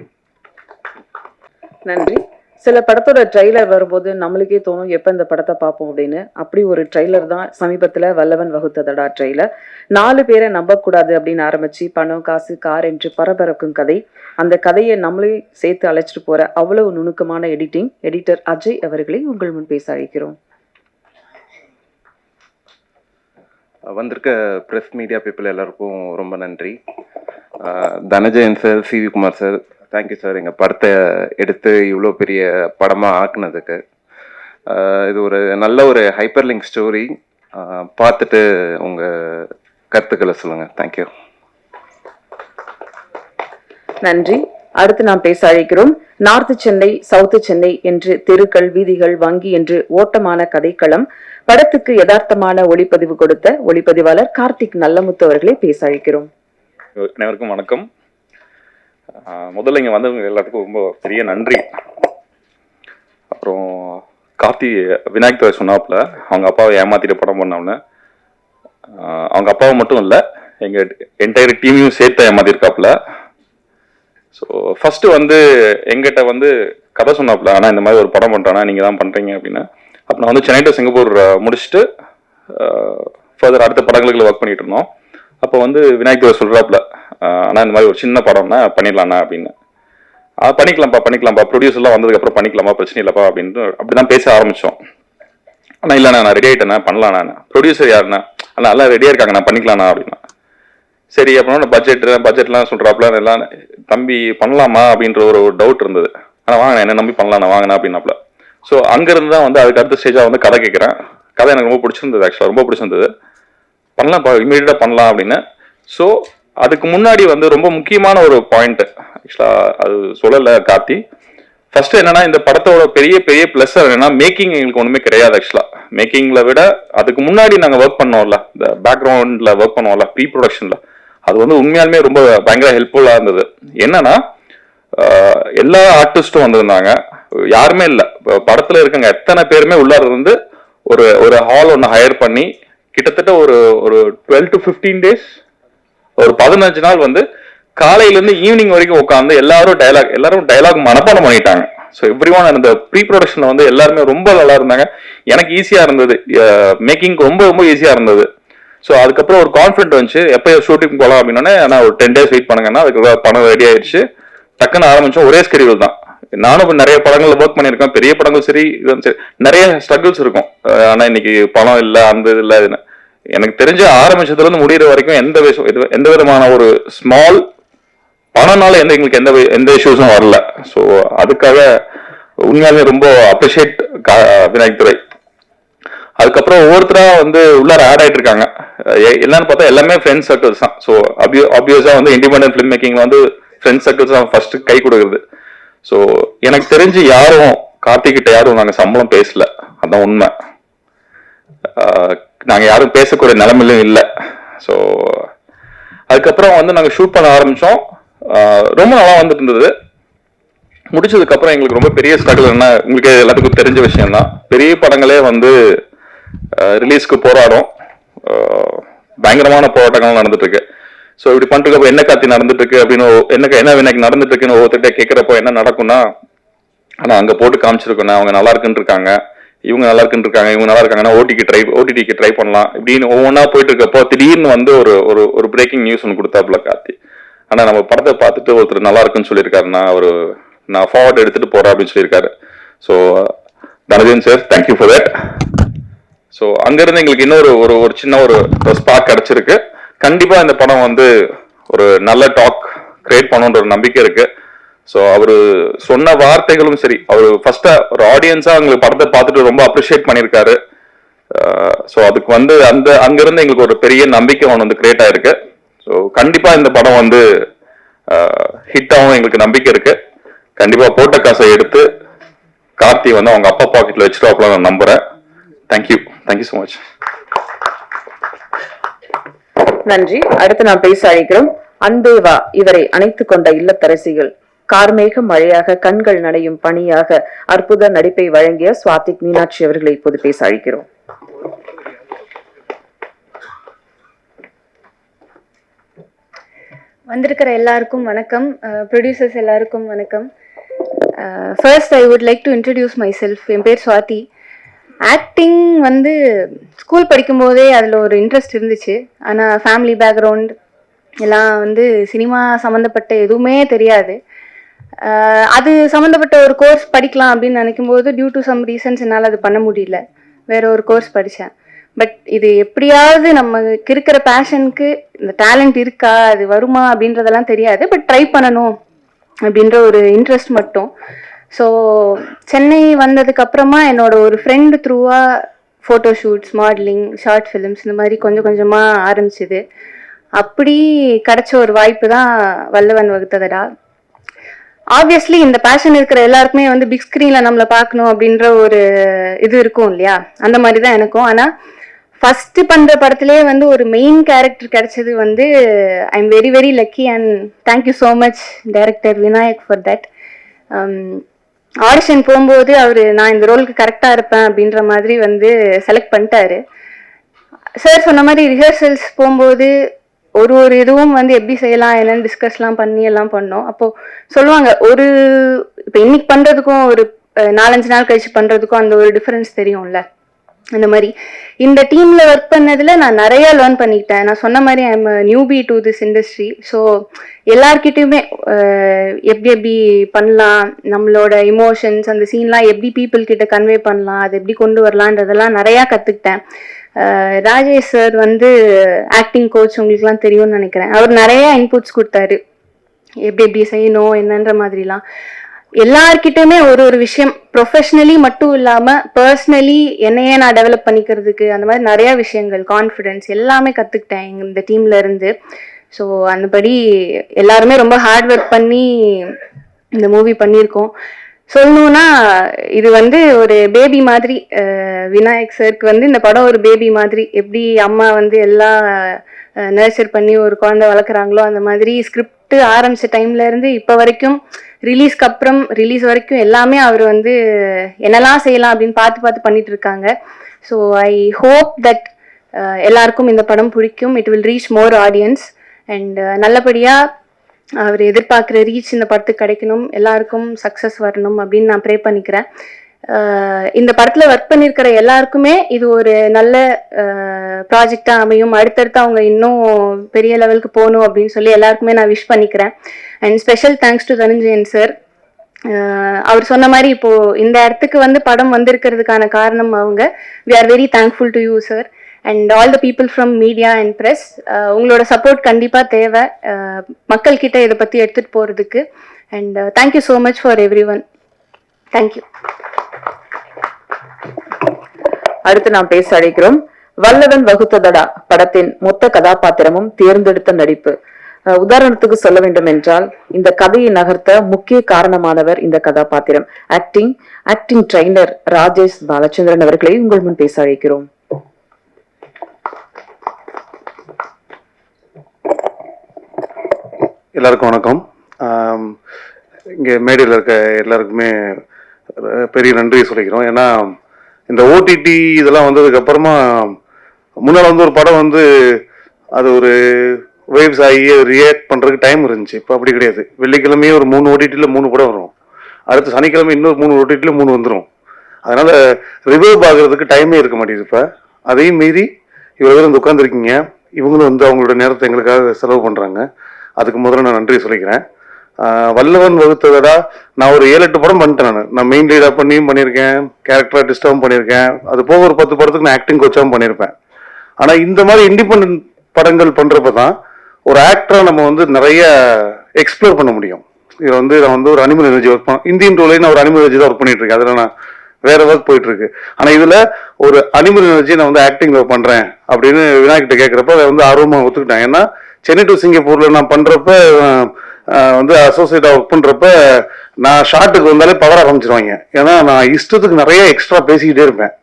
நன்றி. சில படத்தோட ட்ரெய்லர் வரும்போது நம்மளுக்கே தோணும் எப்ப இந்த படத்தை பார்ப்போம் அப்படின்னு. அப்படி ஒரு ட்ரெய்லர் தான் சமீபத்துல வல்லவன் வகுத்ததடா ட்ரெய்லர். 4 பேரை நம்பக்கூடாது அப்படின்னு ஆரம்பிச்சு பணம் காசு கார் என்று பரபரக்கும் கதை. அந்த கதையை நம்மளே சேர்த்து அழைச்சிட்டு போற அவ்வளவு நுணுக்கமான எடிட்டர் அஜய் அவர்களை உங்கள் முன் பேச அழைக்கிறோம். வந்திருக்க ப்ரெஸ் மீடியா பீப்புள் எல்லாருக்கும் ரொம்ப நன்றி. Dhananjayan sir, CV Kumar sir, thank you sir எங்கள் படத்தை எடுத்து இவ்வளோ பெரிய படமாக ஆக்குனதுக்கு. இது ஒரு நல்ல ஒரு ஹைப்பர் லிங்க் ஸ்டோரி. பார்த்துட்டு உங்கள் கருத்துக்களை சொல்லுங்கள். தேங்க்யூ. நன்றி. அடுத்து நாம் பேச அழைக்கிறோம். நார்த் சென்னை, சவுத் சென்னை என்று தெருக்கள், வீதிகள், வங்கி என்று ஓட்டமான கதைக்களம். படத்துக்கு யதார்த்தமான ஒளிப்பதிவு கொடுத்த ஒளிப்பதிவாளர் கார்த்திக் நல்லமுத்து அவர்களை பேச அழைக்கிறோம். அனைவருக்கும் வணக்கம். முதல்ல இங்கே வந்தவங்க எல்லாத்துக்கும் ரொம்ப பெரிய நன்றி. அப்புறம் கார்த்தி விநாயக் துறை சொன்னாப்புல அவங்க அப்பாவை ஏமாத்திட்டு படம் பண்ணோம்னு. அவங்க அப்பாவை மட்டும் இல்லை, எங்கள் என்டையர் டீமையும் சேர்த்து ஏமாத்திருக்காப்புல. ஸோ ஃபர்ஸ்ட் வந்து எங்கிட்ட வந்து கதை சொன்னாப்புல, ஆனால் இந்த மாதிரி ஒரு படம் பண்ணுறானா நீங்கள் தான் பண்ணுறீங்க அப்படின்னு. அப்போ நான் வந்து சென்னை டு சிங்கப்பூர் முடிச்சுட்டு ஃபர்தர் அடுத்த படங்களுக்கு ஒர்க் பண்ணிட்டு இருந்தோம். அப்போ வந்து விநாயக் துறை சொல்கிறாப்புல, ஆனால் இந்த மாதிரி ஒரு சின்ன படம்னா பண்ணிடலாண்ணா அப்படின்னு. பண்ணிக்கலாம்ப்பா ப்ரொடியூசர்லாம் வந்ததுக்கப்புறம் பண்ணிக்கலாமா, பிரச்சனை இல்லைப்பா அப்படின்ட்டு அப்படி தான் பேச ஆரம்பித்தோம். ஆனால் இல்லைண்ணா நான் ரெடி ஆகிட்டேண்ணா பண்ணலாண்ணா. ப்ரொடியூசர் யாருண்ணா? ஆனால் எல்லாம் ரெடியாக இருக்காங்க, நான் பண்ணிக்கலாண்ணா அப்படின்னா. சரி அப்படின்னா பட்ஜெட்லாம் சொல்கிறாப்புல எல்லாம் தம்பி பண்ணலாமா அப்படின்ற ஒரு டவுட் இருந்தது. ஆனால் வாங்க என்ன நம்பி பண்ணலாண்ணா வாங்கினா அப்படின்னாப்புல. ஸோ அங்கேருந்து தான் வந்து அதுக்கு அடுத்த ஸ்டேஜாக வந்து கதை கேட்குறேன். கதை எனக்கு ரொம்ப பிடிச்சிருந்தது, ஆக்சுவலாக ரொம்ப பிடிச்சிருந்தது. பண்ணலாம்ப்பா இமீடியட்டாக பண்ணலாம் அப்படின்னு. ஸோ அதுக்கு முன்னாடி வந்து ரொம்ப முக்கியமான ஒரு பாயிண்ட் ஆக்சுவலாக அது சொல்லலை கார்த்தி. ஃபர்ஸ்ட் என்னன்னா, இந்த படத்தோட பெரிய பெரிய ப்ளஸ் என்னன்னா மேக்கிங் எங்களுக்கு ஒன்றுமே கிடையாது. ஆக்சுவலாக மேக்கிங்கில் விட அதுக்கு முன்னாடி நாங்கள் ஒர்க் பண்ணோம்ல, இந்த பேக்ரவுண்டில் ஒர்க் பண்ணுவோம்ல, ப்ரீ ப்ரொடக்ஷனில், அது வந்து உண்மையாலுமே ரொம்ப பயங்கர ஹெல்ப்ஃபுல்லாக இருந்தது. என்னன்னா எல்லா ஆர்டிஸ்டும் வந்திருந்தாங்க, யாருமே இல்லை. படத்தில் இருக்கங்க எத்தனை பேருமே உள்ளார இருந்து ஒரு ஹால் ஒன்று ஹையர் பண்ணி கிட்டத்தட்ட ஒரு 12 to 15 days ஒரு 15 நாள் வந்து காலையில இருந்து ஈவினிங் வரைக்கும் உட்காந்து எல்லாரும் டைலாக் மனப்பாடம் பண்ணிட்டாங்க. ஸோ எவ்ரி ஒன் அந்த ப்ரீ ப்ரொடக்ஷன்ல வந்து எல்லாருமே ரொம்ப நல்லா இருந்தாங்க. எனக்கு ஈஸியா இருந்தது, மேக்கிங் ரொம்ப ரொம்ப ஈஸியா இருந்தது. ஸோ அதுக்கப்புறம் ஒரு கான்ஃபிடென்ட் வந்துச்சு, எப்போ ஷூட்டிங் போகலாம் அப்படின்னே. நான் ஒரு 10 days வெயிட் பண்ணுங்கன்னா அதுக்கு படம் ரெடி ஆயிடுச்சு. டக்குன்னு ஆரம்பிச்சோம். ஒரே ஸ்கெடியூல் தான். நானும் நிறைய படங்கள்ல ஒர்க் பண்ணியிருக்கேன், பெரிய படங்கள் சரி, சரி நிறைய ஸ்ட்ரகிள்ஸ் இருக்கும். ஆனா இன்னைக்கு பணம் இல்லை, அந்த இது இல்லை. எனக்கு தெரிஞ்ச ஆரம்பிச்சதுல இருந்து முடிகிற வரைக்கும் எந்த விதமான ஒரு ஸ்மால் பணம்னால எங்களுக்கு எந்த இஷ்யூஸும் வரல. ஸோ அதுக்காக உண்மையாலுமே ரொம்ப அப்ரிஷியேட் விநாயக் துரை. அதுக்கப்புறம் ஒவ்வொருத்தரா வந்து உள்ளார ஆட் ஆயிட்டு இருக்காங்க. என்னன்னு பார்த்தா எல்லாமே ஃப்ரெண்ட்ஸ் சர்க்கிள்ஸ் தான். ஸோ ஆப்வியஸா வந்து இண்டிபெண்டன்ட் ஃபிலிம் மேக்கிங் வந்து ஃப்ரெண்ட்ஸ் சர்க்கிள்ஸ் தான் ஃபர்ஸ்ட் கை கொடுக்குறது. ஸோ எனக்கு தெரிஞ்சு யாரும் கார்த்திகிட்ட யாரும் நாங்கள் சம்பளம் பேசல, அதான் உண்மை. நாங்கள் யாரும் பேசக்கூடிய நிலைமையிலும் இல்லை. ஸோ அதுக்கப்புறம் வந்து நாங்கள் ஷூட் பண்ண ஆரம்பித்தோம். ரொம்ப நல்லா வந்துட்டு இருந்தது. முடிச்சதுக்கு அப்புறம் எங்களுக்கு ரொம்ப பெரிய ஸ்ட்ரகிள் என்ன, உங்களுக்கு எல்லாத்துக்கும் தெரிஞ்ச விஷயம் தான். பெரிய படங்களே வந்து ரிலீஸ்க்கு போராடும், பயங்கரமான போராட்டங்கள் நடந்துட்டு இருக்கு. ஸோ இப்படி பண்ணிட்டு என்ன காத்தி நடந்துட்டு இருக்கு அப்படின்னு என்ன வினைக்கு நடந்துட்டு இருக்குன்னு ஒவ்வொருத்தட்ட கேட்கிறப்போ என்ன நடக்கும்னா, ஆனால் அங்கே போட்டு காமிச்சிருக்கோண்ணா அவங்க நல்லா இருக்குன்னு இருக்காங்க, இவங்க நல்லா இருக்குன்னு இருக்காங்க, இவங்க நல்லா இருக்காங்கன்னா ஓடிடிக்கு ட்ரை பண்ணலாம் இப்படின்னு ஒவ்வொன்றா போயிட்டு இருக்கப்போ திடீர்னு வந்து ஒரு பிரேக்கிங் நியூஸ் ஒன்று கொடுத்தாப்புல கார்த்தி. ஆனால் நம்ம படத்தை பார்த்துட்டு ஒருத்தர் நல்லா இருக்குன்னு சொல்லியிருக்காருன்னா நான் ஃபார்வர்ட் எடுத்துட்டு போறேன் அப்படின்னு சொல்லியிருக்காரு. So Dhananjayan sir, thank you for that. So அங்கிருந்து எங்களுக்கு இன்னொரு ஒரு சின்ன ஒரு ஸ்பார்க் கிடைச்சிருக்கு. கண்டிப்பா இந்த படம் வந்து ஒரு நல்ல டாக் கிரியேட் பண்ணுன்ற ஒரு நம்பிக்கை இருக்கு. ஸோ அவரு சொன்ன வார்த்தைகளும் சரி, அவர் ஃபர்ஸ்டா ஒரு ஆடியன்ஸா எங்களுக்கு படத்தை பார்த்துட்டு ரொம்ப அப்ரிஷியேட் பண்ணியிருக்காரு. ஸோ அதுக்கு வந்து அங்கிருந்து எங்களுக்கு ஒரு பெரிய நம்பிக்கை ஒன்று வந்து கிரியேட் ஆயிருக்கு. ஸோ கண்டிப்பா இந்த படம் வந்து ஹிட் ஆகும் எங்களுக்கு நம்பிக்கை இருக்கு. கண்டிப்பா போட்ட காசை எடுத்து கார்த்தி வந்து அவங்க அப்பா பாக்கெட்ல வச்சுட்டு நான் நம்புறேன். Thank you so much. நன்றி. அடுத்து நான் பேச அழைக்கிறோம் அன்பேவா. இவரை அணைத்துக் கொண்ட இல்லத்தரசிகள், கார்மேக மழையாக கண்கள் நனையும் பணியாக அற்புத நடிப்பை வழங்கிய சுவாதிக் மீனாட்சி அவர்களை இப்போது பேச அழைக்கிறோம். வந்திருக்கிற எல்லாருக்கும் வணக்கம், ப்ரொடியூசர்ஸ் எல்லாருக்கும் வணக்கம். First I would like to introduce my myself பேர் சுவாதி. ஆக்டிங் வந்து ஸ்கூல் படிக்கும்போதே அதில் ஒரு இன்ட்ரெஸ்ட் இருந்துச்சு. ஆனால் ஃபேமிலி பேக்ரவுண்ட் எல்லாம் வந்து சினிமா சம்மந்தப்பட்ட எதுவுமே தெரியாது. அது சம்மந்தப்பட்ட ஒரு கோர்ஸ் படிக்கலாம் அப்படின்னு நினைக்கும்போது டியூ டு சம் ரீசன்ஸ் என்னால் அது பண்ண முடியல. வேற ஒரு கோர்ஸ் படித்தேன். பட் இது எப்படியாவது நமக்கு இருக்கிற பேஷனுக்கு இந்த டேலண்ட் இருக்கா, அது வருமா அப்படின்றதெல்லாம் தெரியாது. பட் ட்ரை பண்ணணும் அப்படின்ற ஒரு இன்ட்ரெஸ்ட் மட்டும். ஸோ சென்னை வந்ததுக்கு அப்புறமா என்னோட ஒரு ஃப்ரெண்டு த்ரூவா photo shoots, modelling, short films இந்த மாதிரி கொஞ்சம் கொஞ்சமாக ஆரம்பிச்சுது. அப்படி கிடைச்ச ஒரு வாய்ப்பு தான் வல்லவன் வகுத்ததடா. ஆப்வியஸ்லி இந்த பேஷன் இருக்கிற எல்லாருக்குமே வந்து பிக் ஸ்க்ரீன்ல நம்மளை பார்க்கணும் அப்படின்ற ஒரு இது இருக்கும் இல்லையா, அந்த மாதிரி தான் எனக்கும். ஆனால் ஃபர்ஸ்ட் பண்ற படத்திலே வந்து ஒரு மெயின் கேரக்டர் கிடைச்சது வந்து I am very very lucky and thank you so much director Vinayak for that. Audition போகும்போது அவர் நான் இந்த ரோலுக்கு கரெக்டாக இருப்பேன் அப்படின்ற மாதிரி வந்து செலக்ட் பண்ணிட்டாரு. சார் சொன்ன மாதிரி ரிஹர்சல்ஸ் போகும்போது ஒரு இதுவும் வந்து எப்படி செய்யலாம் என்னன்னு டிஸ்கஸ்லாம் பண்ணி எல்லாம் பண்ணோம். அப்போ சொல்லுவாங்க, இப்போ இன்னைக்கு பண்றதுக்கும் ஒரு 4-5 நாள் கழிச்சு பண்றதுக்கும் அந்த ஒரு டிஃபரன்ஸ் தெரியும்ல. அந்த மாதிரி இந்த டீம்ல ஒர்க் பண்ணதுல நான் நிறைய லேர்ன் பண்ணிக்கிட்டேன். நான் சொன்ன மாதிரி I am newbie to this industry. So எல்லார்கிட்டையுமே எப்படி பண்ணலாம், நம்மளோட இமோஷன்ஸ் அந்த சீன்லாம் எப்படி பீப்புள் கிட்ட கன்வே பண்ணலாம், அது எப்படி கொண்டு வரலான்றதெல்லாம் நிறையா கற்றுக்கிட்டேன். ராஜேஷ் சார் வந்து ஆக்டிங் கோச், உங்களுக்குலாம் தெரியும்னு நினைக்கிறேன். அவர் நிறைய இன்புட்ஸ் கொடுத்தாரு, எப்படி செய்யணும் என்னன்ற மாதிரிலாம். எல்லார்கிட்டயுமே ஒரு விஷயம் ப்ரொஃபஷ்னலி மட்டும் இல்லாமல் பர்சனலி என்னையே நான் டெவலப் பண்ணிக்கிறதுக்கு அந்த மாதிரி நிறையா விஷயங்கள், கான்ஃபிடென்ஸ் எல்லாமே கற்றுக்கிட்டேன் இந்த டீம்ல இருந்து. ஸோ அந்தபடி எல்லாருமே ரொம்ப ஹார்ட் ஒர்க் பண்ணி இந்த மூவி பண்ணியிருக்கோம். சொல்லணும்னா இது வந்து ஒரு பேபி மாதிரி. விநாயக் சருக்கு வந்து இந்த படம் ஒரு பேபி மாதிரி. எப்படி அம்மா வந்து எல்லாம் நர்ச்சர் பண்ணி ஒரு குழந்தை வளர்க்குறாங்களோ அந்த மாதிரி ஸ்கிரிப்ட் ஆரம்பிச்ச டைம்ல இருந்து இப்போ வரைக்கும், ரிலீஸ்க்கு அப்புறம் ரிலீஸ் வரைக்கும் எல்லாமே அவர் வந்து என்னெல்லாம் செய்யலாம் அப்படின்னு பார்த்து பண்ணிட்டு இருக்காங்க. ஸோ ஐ ஹோப் தட் எல்லாருக்கும் இந்த படம் பிடிக்கும். It will reach more audience. And நல்லபடியாக அவர் எதிர்பார்க்குற ரீச் இந்த படத்துக்கு கிடைக்கணும், எல்லாருக்கும் சக்ஸஸ் வரணும் அப்படின்னு நான் ப்ரே பண்ணிக்கிறேன். இந்த படத்தில் ஒர்க் பண்ணியிருக்கிற எல்லாருக்குமே இது ஒரு நல்ல ப்ராஜெக்டாக அமையும். அடுத்தடுத்து அவங்க இன்னும் பெரிய லெவலுக்கு போகணும் அப்படின்னு சொல்லி எல்லாருக்குமே நான் விஷ் பண்ணிக்கிறேன். And special thanks to Dhananjayan sir. அவர் சொன்ன மாதிரி இப்போ இந்த இடத்துக்கு வந்து படம் வந்திருக்கிறதுக்கான காரணம் அவங்க. We are very thankful to you sir and all the people from media and press. உங்களோட சப்போர்ட் கண்டிப்பாக தேவை மக்கள்கிட்ட இதை பற்றி எடுத்துகிட்டு போகிறதுக்கு. And thank you so much for everyone. Thank you. அடுத்து நாம் பேச அழைக்கிறோம் வல்லவன் வகுத்ததடா படத்தின் மொத்த கதாபாத்திரமும் தேர்ந்தெடுத்த நடிப்பு. உதாரணத்துக்கு சொல்ல வேண்டும் என்றால் இந்த கதையை நகர்த்த முக்கிய காரணமானவர் இந்த கதாபாத்திரம். ஆக்டிங் ட்ரைனர் ராஜேஷ் பாலச்சந்திரன் அவர்களை உங்கள் முன் பேச அழைக்கிறோம். எல்லாருக்கும் வணக்கம். இங்கே மேடையில் இருக்க எல்லாருக்குமே பெரிய நன்றி சொல்லிக்கிறோம். ஏன்னா இந்த ஓடிடி இதெல்லாம் வந்ததுக்கு அப்புறமா முன்னால் வந்து ஒரு படம் வந்து அது ஒரு வேவ்ஸ் ஆகி ரியாக்ட் பண்ணுறதுக்கு டைம் இருந்துச்சு. இப்போ அப்படி கிடையாது. வெள்ளிக்கிழமையே ஒரு 3 ஓடிடியில் 3 படம் வரும், அடுத்து சனிக்கிழமை இன்னொரு 3 ஓடிடியில் 3 வந்துடும். அதனால ரிவைவ் ஆகிறதுக்கு டைமே இருக்க மாட்டேங்குது. இப்போ அதையும் மீறி இவ்வளோ பேர் வந்து உட்காந்துருக்கீங்க, இவங்களும் வந்து அவங்களோட நேரத்தை எங்களுக்காக செலவு பண்ணுறாங்க. அதுக்கு முதல்ல நான் நன்றி சொல்லிக்கிறேன். வல்லவன் வகுத்ததடா நான் ஒரு 7-8 படம் பண்ணிட்டேன். நான் மெயின் லீடாக பண்ணியிருக்கேன், கேரக்டர் ஆர்டிஸ்டாகவும் பண்ணியிருக்கேன், அது போக ஒரு 10 படத்துக்கு நான் ஆக்டிங் கோச்சாகவும் பண்ணியிருப்பேன். ஆனால் இந்த மாதிரி இண்டிபெண்ட் படங்கள் பண்ணுறப்ப தான் ஒரு ஆக்டராக நம்ம வந்து நிறைய எக்ஸ்ப்ளோர் பண்ண முடியும். இதில் வந்து நான் வந்து ஒரு அனிமல் எனர்ஜி ஒர்க் பண்ண இந்தியன் ரோலையும் நான் ஒரு அனிமல் எனர்ஜி தான் ஒர்க் பண்ணிட்டு இருக்கேன். அதில் நான் வேற ஒர்க் போயிட்டு இருக்கு. ஆனால் இதில் ஒரு அனிமல் எனர்ஜி நான் வந்து ஆக்டிங் பண்ணுறேன் அப்படின்னு விநாயகிட்ட கேட்குறப்ப அதை வந்து ஆர்வமாக ஒத்துக்கிட்டேன். ஏன்னா சென்னை டு சிங்கப்பூரில் நான் பண்ணுறப்ப வந்து அசோசியேட்டாக ஒர்க் பண்ணுறப்ப நான் ஷார்ட்டுக்கு வந்தாலே பவர் ஆரம்பிச்சிருவாங்க. ஏன்னா நான் இஷ்டத்துக்கு நிறைய எக்ஸ்ட்ரா பேசிக்கிட்டே இருப்பேன்.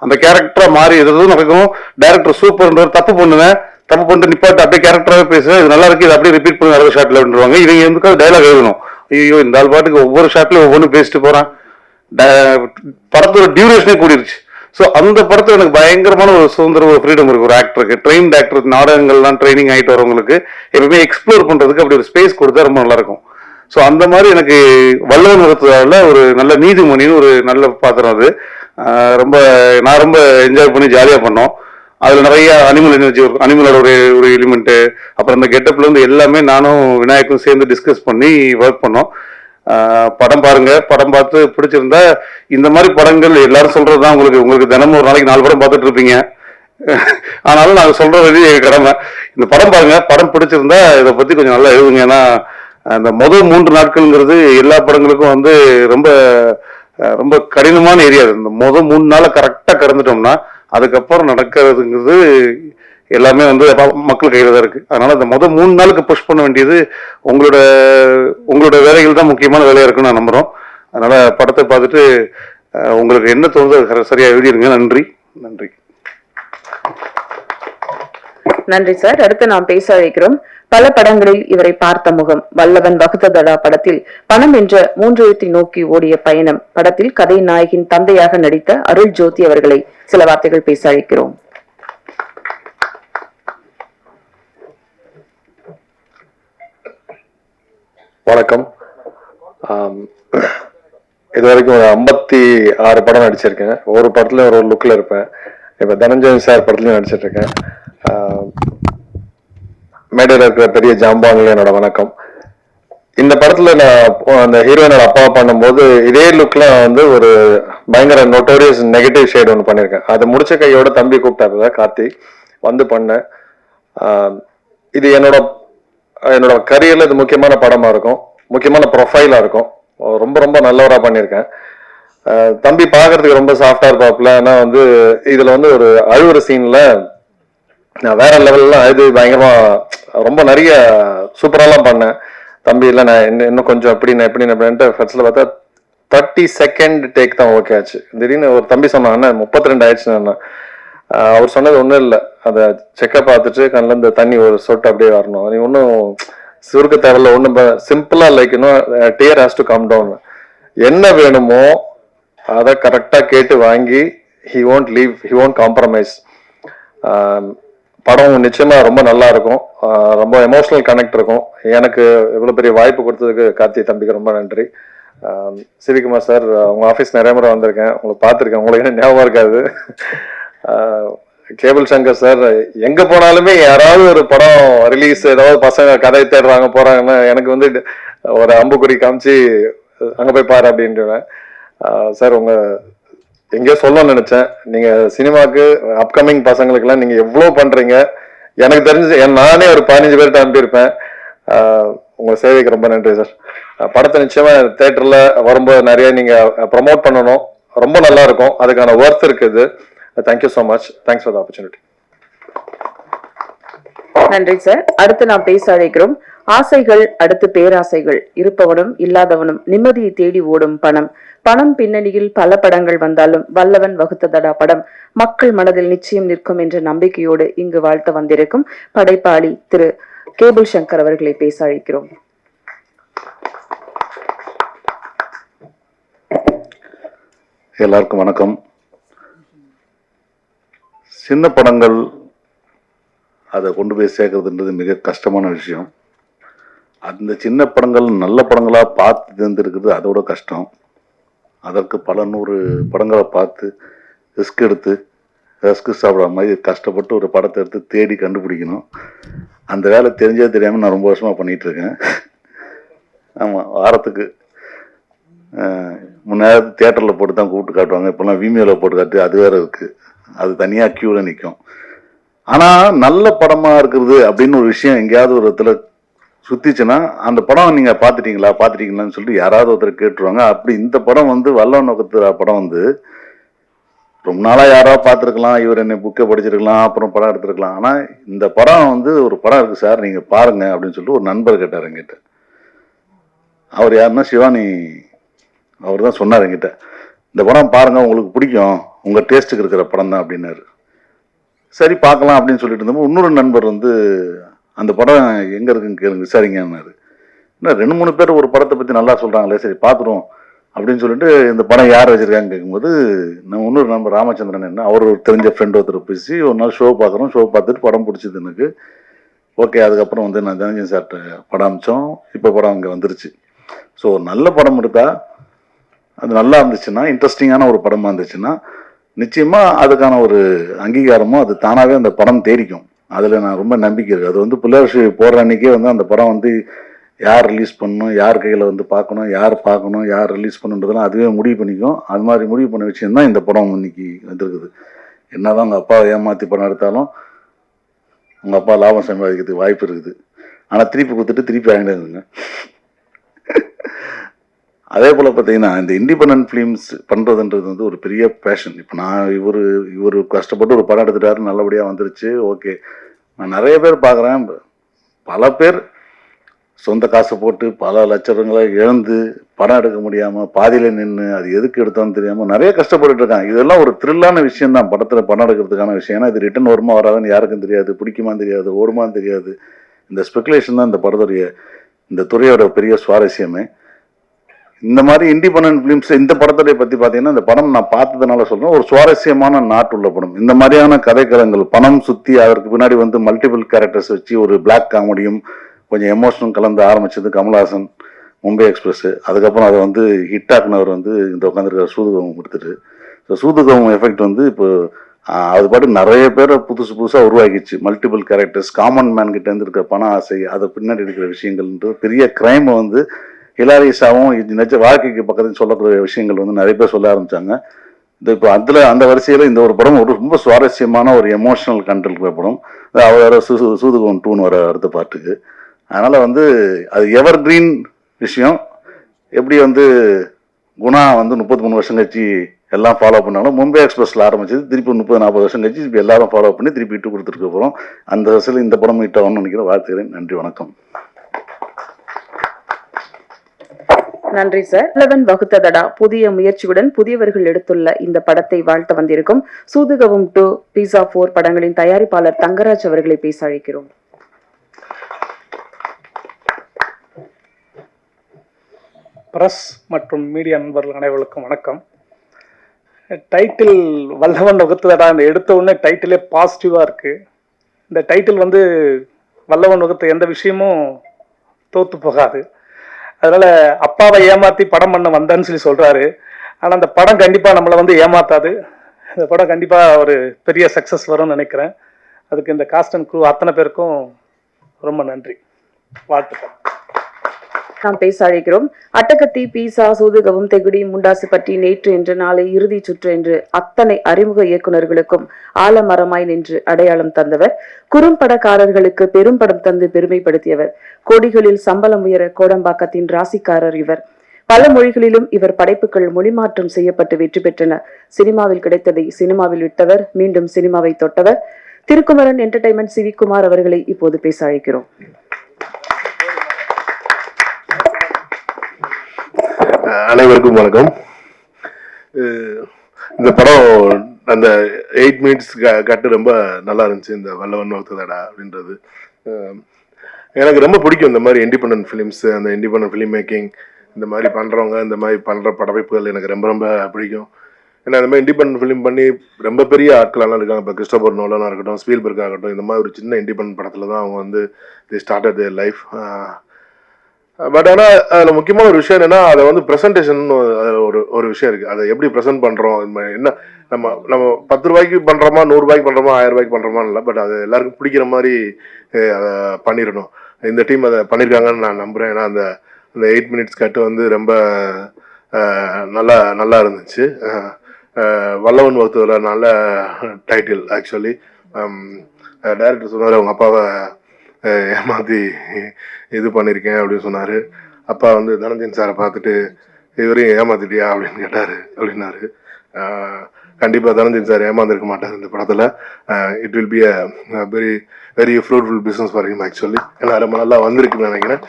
அந்த கேரக்டராக மாறி எதுவும் நடக்கும். டேரக்டர் சூப்பர்ன்ற தப்பு பண்ணுவேன், தப்பு பண்ணிட்டு நிப்பாட்டு அப்படியே கேரக்டராகவே பேசுவேன், இது நல்லா இருக்கு, இது அப்படியே ரிப்பீட் பண்ணி அடுத்த ஷார்ட்ல அப்படின்வாங்க. இவங்க எதுக்கு டைலாக் எழுதணும். ஐயோ இந்த ஆள் பாட்டுக்கு ஒவ்வொரு ஷார்ட்லையும் ஒவ்வொன்று பேசிட்டு போகிறான். படத்தோட டியூரேஷனே கூடிருச்சு. ஸோ அந்த படத்தில் எனக்கு பயங்கரமான ஒரு சுதந்திரம், ஒரு ஃப்ரீடம் இருக்கு. ஒரு ஆக்டருக்கு, ட்ரெயின்ட் ஆக்டர், நாடகங்கள்லாம் ட்ரைனிங் ஆகிட்டு வரவங்களுக்கு எப்பவுமே எக்ஸ்ப்ளோர் பண்ணுறதுக்கு அப்படி ஒரு ஸ்பேஸ் கொடுத்தா ரொம்ப நல்லாயிருக்கும். ஸோ அந்த மாதிரி எனக்கு வல்லவன் வகுத்ததால ஒரு நல்ல நீதிமணின்னு ஒரு நல்ல பாத்திரம் அது. நான் ரொம்ப என்ஜாய் பண்ணி ஜாலியாக பண்ணோம். அதில் நிறைய அனிமல் எனர்ஜி, அனிமலோட ஒரு எலிமெண்ட்டு, அப்புறம் இந்த கெட்டப்லேருந்து எல்லாமே நானும் விநாயக்கும் சேர்ந்து டிஸ்கஸ் பண்ணி ஒர்க் பண்ணோம். படம் பாருங்க, படம் பார்த்து பிடிச்சிருந்தா இந்த மாதிரி படங்கள் எல்லாரும் சொல்றதுதான் உங்களுக்கு தினமும் ஒரு நாளைக்கு 4 படம் பார்த்துட்டு இருப்பீங்க. ஆனாலும் நாங்கள் சொல்றது எங்க கடமை. இந்த படம் பாருங்க, படம் பிடிச்சிருந்தா இதை பத்தி கொஞ்சம் நல்லா எழுதுங்க. ஏன்னா அந்த முதல் 3 நாட்கள்ங்கிறது எல்லா படங்களுக்கும் வந்து ரொம்ப ரொம்ப கடினமான ஏரியா. இந்த முதல் 3 நாளை கரெக்டா கடந்துட்டோம்னா அதுக்கப்புறம் நடக்கிறதுங்கிறது எல்லாமே வந்து மக்கள் கையில தான் இருக்கு. அதனால அந்த முதல் 3 நாளுக்கு புஷ் பண்ண வேண்டியது உங்களோட வேலைகள் தான் முக்கியமான வேலையா இருக்குன்னு நான் நம்புறோம். அதனால படத்தை பார்த்துட்டு உங்களுக்கு என்ன தோணுதோ சரியா எழுதிருங்க. நன்றி நன்றி நன்றி சார். அடுத்து நாம் பேச அழைக்கிறோம் பல படங்களில் இவரை பார்த்த முகம். வல்லவன் வகுத்ததடா படத்தில் பணம் என்ற 3 எழுத்தை நோக்கி ஓடிய பயணம் படத்தில் கதை நாயகின் தந்தையாக நடித்த அருள் ஜோதி அவர்களை சில வார்த்தைகள் பேச அழைக்கிறோம். வணக்கம். இது வரைக்கும் ஒரு 56 படம் நடிச்சிருக்கேன். ஒரு படத்துல ஒரு லுக்ல இருப்பேன். இப்ப தனஞ்சயன் சார் படத்துலயும் நடிச்சிட்டு இருக்கேன். மேடையில் இருக்கிற பெரிய ஜாம்பான்ல என்னோட வணக்கம். இந்த படத்துல நான் அந்த ஹீரோயினோட அப்பாவை பண்ணும்போது இதே லுக்ல வந்து ஒரு பயங்கர நோட்டோரியஸ் நெகட்டிவ் ஷேட் ஒன்று பண்ணியிருக்கேன். அது முடிச்ச கையோட தம்பி கூப்பிட்டாரு கார்த்தி வந்து பண்ணேன். இது என்னோட கரியர்ல இது முக்கியமான படமா இருக்கும், முக்கியமான ப்ரொஃபைலா இருக்கும். ரொம்ப ரொம்ப நல்லவரா பண்ணியிருக்கேன். தம்பி பார்க்கறதுக்கு ரொம்ப சாஃப்டா இருப்பாப்புல. ஆனா வந்து இதுல வந்து ஒரு அழுவுற சீன்ல நான் வேற லெவல்லாம் அழுது பயங்கரமா ரொம்ப நிறைய சூப்பராலாம் பண்ணேன். தம்பி இல்லை நான் இன்னும் கொஞ்சம் எப்படின்னு ஃபர்ஸ்ட்ல பார்த்தா 30 செகண்ட் டேக் தான் ஓகே ஆச்சு. திடீர்னு ஒரு தம்பி சொன்னாங்க 32 ஆயிடுச்சுன்னு. அவர் சொன்னது ஒன்றும் இல்லை, அதை செக்கப் பார்த்துட்டு கண்ணில் இருந்து தண்ணி ஒரு சொட்டு அப்படியே வரணும், நீ ஒன்றும் சுருக்க தேவையில்ல, ஒன்றும் சிம்பிளா லைக் இன்னும் dear has to come down. என்ன வேணுமோ அதை கரெக்டாக கேட்டு வாங்கி he won't leave, he won't compromise. படம் நிச்சயமா ரொம்ப நல்லா இருக்கும். ரொம்ப எமோஷனல் கனெக்ட் இருக்கும். எனக்கு இவ்வளவு பெரிய வாய்ப்பு கொடுத்ததுக்கு கார்த்தி தம்பிக்கு ரொம்ப நன்றி. சிவிகுமார் சார், உங்க ஆஃபீஸ் நிறைய முறை வந்திருக்கேன், உங்களை பார்த்துருக்கேன், உங்களுக்கு என்ன ஞாபகம் இருக்காது. கேபிள் சங்கர் சார், எங்க போனாலுமே யாராவது ஒரு படம் ரிலீஸ், ஏதாவது பசங்க கதை தேடுறாங்க போறாங்கன்னா எனக்கு வந்து ஒரு அம்புக்குறி காமிச்சு அங்க போய் பாரு அப்படின்ட்டுவேன். சார், உங்க எங்கேயோ சொல்லணும்னு நினைச்சேன். நீங்க சினிமாக்கு அப்கமிங் பசங்களுக்குலாம் நீங்க எவ்வளவு பண்றீங்க, எனக்கு தெரிஞ்சு நானே ஒரு 15 பேர்கிட்ட அனுப்பியிருப்பேன். உங்க சேவைக்கு ரொம்ப நன்றி சார். படத்தை நிச்சயமா தியேட்டர்ல வரும்போது நிறைய நீங்க ப்ரமோட் பண்ணணும், ரொம்ப நல்லா இருக்கும், அதுக்கான ஒர்த் இருக்குது. Thank you so much. Thanks for the opportunity. நன்றி சார். அடுத்து நாம் பேச அழைக்கிறோம். ஆசைகள் அடுத்து பேராசைகள், இருப்பவனும் இல்லாதவனும் நிம்மதியை தேடி ஓடும் பணம். பணம் பின்னணியில் பல படங்கள் வந்தாலும் வல்லவன் வகுத்ததடா படம் மக்கள் மனதில் நிச்சயம் நிற்கும் என்ற நம்பிக்கையோடு இங்கு வாழ்த்த வந்திருக்கும் படைப்பாளி திரு கேபிள் சங்கர் அவர்களை பேச அழைக்கிறோம். எல்லாருக்கும் வணக்கம். சின்ன படங்கள் அதை கொண்டு போய் சேர்க்கறதுன்றது மிக கஷ்டமான விஷயம். அந்த சின்ன படங்கள் நல்ல படங்களா பார்த்து தேர்ந்தெடுக்கிறது அதோட கஷ்டம். அதற்கு பல 100 படங்களை பார்த்து ரிஸ்க் எடுத்து ரிஸ்க் சாப்பிட்ற மாதிரி கஷ்டப்பட்டு ஒரு படத்தை எடுத்து தேடி கண்டுபிடிக்கணும். அந்த வேலை தெரிஞ்சே தெரியாமல் நான் ரொம்ப வருஷமாக பண்ணிட்டு இருக்கேன். ஆமாம், வாரத்துக்கு முன்னாடி தியேட்டரில் போட்டு தான் கூப்பிட்டு காட்டுவாங்க, இப்போலாம் விமியோவில் போட்டு காட்டு, அது வேற இருக்குது, அது தனியாக க்யூவில் நிற்கும். ஆனால் நல்ல படமாக இருக்கிறது அப்படின்னு ஒரு விஷயம் எங்கேயாவது ஒரு இடத்துல சுத்திச்சுன்னா அந்த படம் நீங்கள் பார்த்துட்டீங்களான்னு சொல்லிட்டு யாராவது ஒருத்தர் கேட்டுருவாங்க. அப்படி இந்த படம் வந்து வல்லவன் வகுத்ததடா படம் வந்து ரொம்ப நாளாக யாராவது பார்த்துருக்கலாம், இவர் என்னை புக்கை படிச்சிருக்கலாம், அப்புறம் படம் எடுத்துருக்கலாம். ஆனால் இந்த படம் வந்து ஒரு படம் இருக்குது சார், நீங்கள் பாருங்க அப்படின்னு சொல்லிட்டு ஒரு நண்பர் கேட்டார் என்கிட்ட. அவர் யாருன்னா சிவானி, அவர் தான் சொன்னார் என்கிட்ட, இந்த படம் பாருங்க, உங்களுக்கு பிடிக்கும், உங்கள் டேஸ்ட்டுக்கு இருக்கிற படம் தான் அப்படின்னாரு. சரி பார்க்கலாம் அப்படின்னு சொல்லிட்டு இருந்தப்போ இன்னொரு நண்பர் வந்து அந்த படம் எங்கே இருக்குன்னு கேளுங்க, விசாரிங்கன்னாரு. இன்னும் 2-3 பேர் ஒரு படத்தை பற்றி நல்லா சொல்கிறாங்களே, சரி பார்த்துருவோம் அப்படின்னு சொல்லிட்டு இந்த படம் யார் வச்சிருக்காங்கன்னு கேட்கும்போது நம்ம இன்னொரு நண்பர் ராமச்சந்திரன், என்ன அவர் தெரிஞ்ச ஃப்ரெண்ட் ஒருத்தர் பேசி ஒரு நாள் ஷோ பார்க்குறோம். ஷோ பார்த்துட்டு படம் பிடிச்சது எனக்கு. ஓகே, அதுக்கப்புறம் வந்து நான் தனஞ்சன் சார்கிட்ட படம் அமிச்சோம். இப்போ படம் அங்கே வந்துருச்சு. ஸோ நல்ல படம் எடுத்தால் அது நல்லா இருந்துச்சுன்னா, இன்ட்ரெஸ்டிங்கான ஒரு படமாக இருந்துச்சுன்னா நிச்சயமாக அதுக்கான ஒரு அங்கீகாரமும் அது தானாகவே அந்த படம் தேடிக்கும். அதில் நான் ரொம்ப நம்பிக்கை இருக்குது. அது வந்து புள்ளரசு போடுற அன்றைக்கே வந்து அந்த படம் வந்து யார் ரிலீஸ் பண்ணணும், யார் கையில் வந்து பார்க்கணும், யார் ரிலீஸ் பண்ணுன்றதெல்லாம் அதுவே முடிவு பண்ணிக்கும். அது மாதிரி முடிவு பண்ண விஷயம் தான் இந்த படம் இன்னைக்கு வந்துருக்குது. என்னதான் உங்கள் அப்பாவை ஏமாற்றி படம் எடுத்தாலும் உங்கள் அப்பா லாபம் சம்பாதிக்கிறதுக்கு வாய்ப்பு இருக்குது. ஆனால் திருப்பி கொடுத்துட்டு திருப்பி வாங்கிடுங்க. அதே போல் பார்த்தீங்கன்னா இந்த இண்டிபெண்டன்ட் ஃபிலிம்ஸ் பண்ணுறதுன்றது வந்து ஒரு பெரிய பேஷன். இப்போ நான் இவர் கஷ்டப்பட்டு ஒரு படம் எடுத்துட்டாரு, நல்லபடியாக வந்துருச்சு, ஓகே. நான் நிறைய பேர் பார்க்குறேன், பல பேர் சொந்த காசை போட்டு பல லட்சங்களை இழந்து படம் எடுக்க முடியாமல் பாதியில் நின்று அது எதுக்கு எடுத்தோன்னு தெரியாமல் நிறைய கஷ்டப்பட்டு இருக்காங்க. இதெல்லாம் ஒரு த்ரில்லான விஷயம் தான், படத்தில் படம் எடுக்கிறதுக்கான விஷயம். ஏன்னா இது ரிட்டன் வருமா வராதுன்னு யாருக்கும் தெரியாது, பிடிக்குமான்னு தெரியாது, ஓடுமான்னு தெரியாது. இந்த ஸ்பெகுலேஷன் தான் இந்த துறையோட பெரிய சுவாரஸ்யமே. இந்த மாதிரி இண்டிபெண்டன்ட் ஃபிலிம்ஸ் இந்த படத்தை பற்றி பார்த்தீங்கன்னா, இந்த படம் நான் பார்த்ததுனால சொல்கிறேன், ஒரு சுவாரஸ்யமான நாட்டுள்ள படம். இந்த மாதிரியான கதைக்களங்கள் பணம் சுற்றி அதற்கு பின்னாடி வந்து மல்டிபிள் கேரக்டர்ஸ் வச்சு ஒரு பிளாக் காமெடியும் கொஞ்சம் எமோஷனும் கலந்து ஆரம்பிச்சது கமல்ஹாசன் மும்பை எக்ஸ்பிரஸ். அதுக்கப்புறம் அதை வந்து ஹிட் ஆக்குனவர் வந்து இந்த உட்காந்துருக்கிற சூதுகவம் கொடுத்துட்டு, ஸோ சூதுகவம் எஃபெக்ட் வந்து இப்போ அது பாட்டு நிறைய பேரை புதுசாக உருவாக்கிச்சு. மல்டிபிள் கேரக்டர்ஸ், காமன் மேன் கிட்ட இருந்து இருக்கிற பண ஆசை, அதை பின்னாடி இருக்கிற விஷயங்கள்ன்ற பெரிய கிரைமை வந்து ஹிலாரியஸாகவும் நிஜ வாழ்க்கைக்கு பக்கத்தில் சொல்லக்கூடிய விஷயங்கள் வந்து நிறைய பேர் சொல்ல ஆரம்பிச்சாங்க. இப்போ அந்த வரிசையில் இந்த ஒரு படம் ஒரு ரொம்ப சுவாரஸ்யமான ஒரு எமோஷனல் கண்டென்ட் படம். அவர் சூதுகவன் 2 வர அடுத்த பாட்டுக்கு. அதனால் வந்து அது எவர் கிரீன் விஷயம். எப்படி வந்து குணா வந்து 33 வருஷம் கழிச்சு எல்லாம் ஃபாலோ பண்ணாலும் மும்பை எக்ஸ்பிரஸில் ஆரம்பிச்சது திருப்பி 30-40 வருஷம் கழிச்சு இப்போ எல்லாரும் ஃபாலோ பண்ணி திருப்பி இட்டு கொடுத்துருக்க போகிறோம். அந்த வரிசையில் இந்த படம் ஹிட் ஆகணும்னு நினைக்கிறேன். வாழ்த்துக்கிறேன். நன்றி, வணக்கம். நன்றி சார். வல்லவன் வகுத்ததடா புதிய முயற்சியுடன் புதியவர்கள் எடுத்துள்ள இந்த படத்தை வாழ்த்த வந்திருக்கும் சூதுகவம் 2, பீஸா 4 படங்களின் தயாரிப்பாளர் தங்கராஜ் அவர்களை பேச அழைக்கிறோம். பிரஸ் மற்றும் மீடியா நண்பர்கள் அனைவருக்கும் வணக்கம். டைட்டில் வல்லவன் வகுத்ததடா எடுத்த உடனே டைட்டிலே பாசிட்டிவா இருக்கு. இந்த டைட்டில் வந்து வல்லவன் வகுத்த எந்த விஷயமும் தோத்து போகாது. அதனால அப்பாவை ஏமாத்தி படம் பண்ண வந்தான்னு சொல்லி சொல்றாரு. ஆனா அந்த படம் கண்டிப்பா நம்மளை வந்து ஏமாத்தாது. இந்த படம் கண்டிப்பா ஒரு பெரிய சக்சஸ் வரும்னு நினைக்கிறேன். அதுக்கு இந்த காஸ்ட் அண்ட் க்ரூ அத்தனை பேருக்கும் ரொம்ப நன்றி, வாழ்த்துக்கள். நாம் பேச அழைக்கிறோம். அட்டகத்தி, பீசா, சூதுகவும், தெகுடி, முண்டாசுப்பட்டி, நேற்று என்று நாளை, இறுதி சுற்று என்று அத்தனை அறிமுக இயக்குநர்களுக்கும் ஆலமரமாய் நின்று அடையாளம் தந்தவர், குறும்படக்காரர்களுக்கு பெரும் படம் தந்து பெருமைப்படுத்தியவர், கோடிகளில் சம்பளம் உயர கோடம்பாக்கத்தின் ராசிக்காரர் இவர். பல மொழிகளிலும் இவர் படைப்புகள் மொழிமாற்றம் செய்யப்பட்டு வெற்றி பெற்றன. சினிமாவில் கிடைத்ததை சினிமாவில் விட்டவர், மீண்டும் சினிமாவை தொட்டவர். திருக்குமரன் என்டர்டைன்மெண்ட் சிவிகுமார் அவர்களை இப்போது பேச அழைக்கிறோம். அனைவருக்கும் வணக்கம். இந்த படம் அந்த 8 மினிட்ஸ் கட்டு ரொம்ப நல்லா இருந்துச்சு. இந்த வல்லவன் வகுத்ததடா அப்படின்றது எனக்கு ரொம்ப பிடிக்கும். இந்த மாதிரி இண்டிபெண்டன்ட் ஃபிலிம்ஸ், அந்த இண்டிபெண்டன்ட் ஃபிலிம் மேக்கிங், இந்த மாதிரி பண்ணுறவங்க, இந்த மாதிரி பண்ணுற படப்பிடிப்புகள் எனக்கு ரொம்ப ரொம்ப பிடிக்கும். ஏன்னா இந்த மாதிரி இண்டிபெண்டன்ட் ஃபிலிம் பண்ணி ரொம்ப பெரிய ஆட்களெல்லாம் இருக்காங்க. இப்போ கிறிஸ்டோபர் நோலனாக இருக்கட்டும், ஸ்பீல்பர்க் ஆகட்டும், இந்த மாதிரி ஒரு சின்ன இண்டிபெண்டன்ட் படத்தில் தான் அவங்க வந்து தி ஸ்டார்டட் தேர் லைஃப். பட் ஆனால் அதில் முக்கியமான ஒரு விஷயம் என்னென்னா, அதை வந்து ப்ரெசன்டேஷன் அதில் ஒரு விஷயம் இருக்குது. அதை எப்படி ப்ரெசென்ட் பண்ணுறோம், என்ன நம்ம 10 ரூபாய்க்கு பண்ணுறோமா, 100 ரூபாய்க்கு பண்ணுறோமா, 1000 ரூபாய்க்கு பண்ணுறோமா இல்லை, பட் அது எல்லாருக்கும் பிடிக்கிற மாதிரி அதை பண்ணிடணும். இந்த டீம் அதை பண்ணியிருக்காங்கன்னு நான் நம்புகிறேன். ஏன்னா அந்த 8 மினிட்ஸ் கட்டு வந்து ரொம்ப நல்லா இருந்துச்சு. வல்லவன் வகுத்ததில் நல்ல டைட்டில். ஆக்சுவலி டைரக்டர் சொன்னார், அவங்க அப்பாவை ஏமாற்றி இது பண்ணியிருக்கேன் அப்படின்னு சொன்னார். அப்பா வந்து தனஞ்சயன் சாரை பார்த்துட்டு இவரையும் ஏமாத்திட்டியா அப்படின்னு கேட்டார் அப்படின்னாரு. கண்டிப்பாக தனஞ்சயன் சார் ஏமாந்துருக்க மாட்டார் இந்த படத்தில். It will be a very fruitful business for him actually. ஏன்னா ரொம்ப நல்லா வந்திருக்குன்னு நினைக்கிறேன்.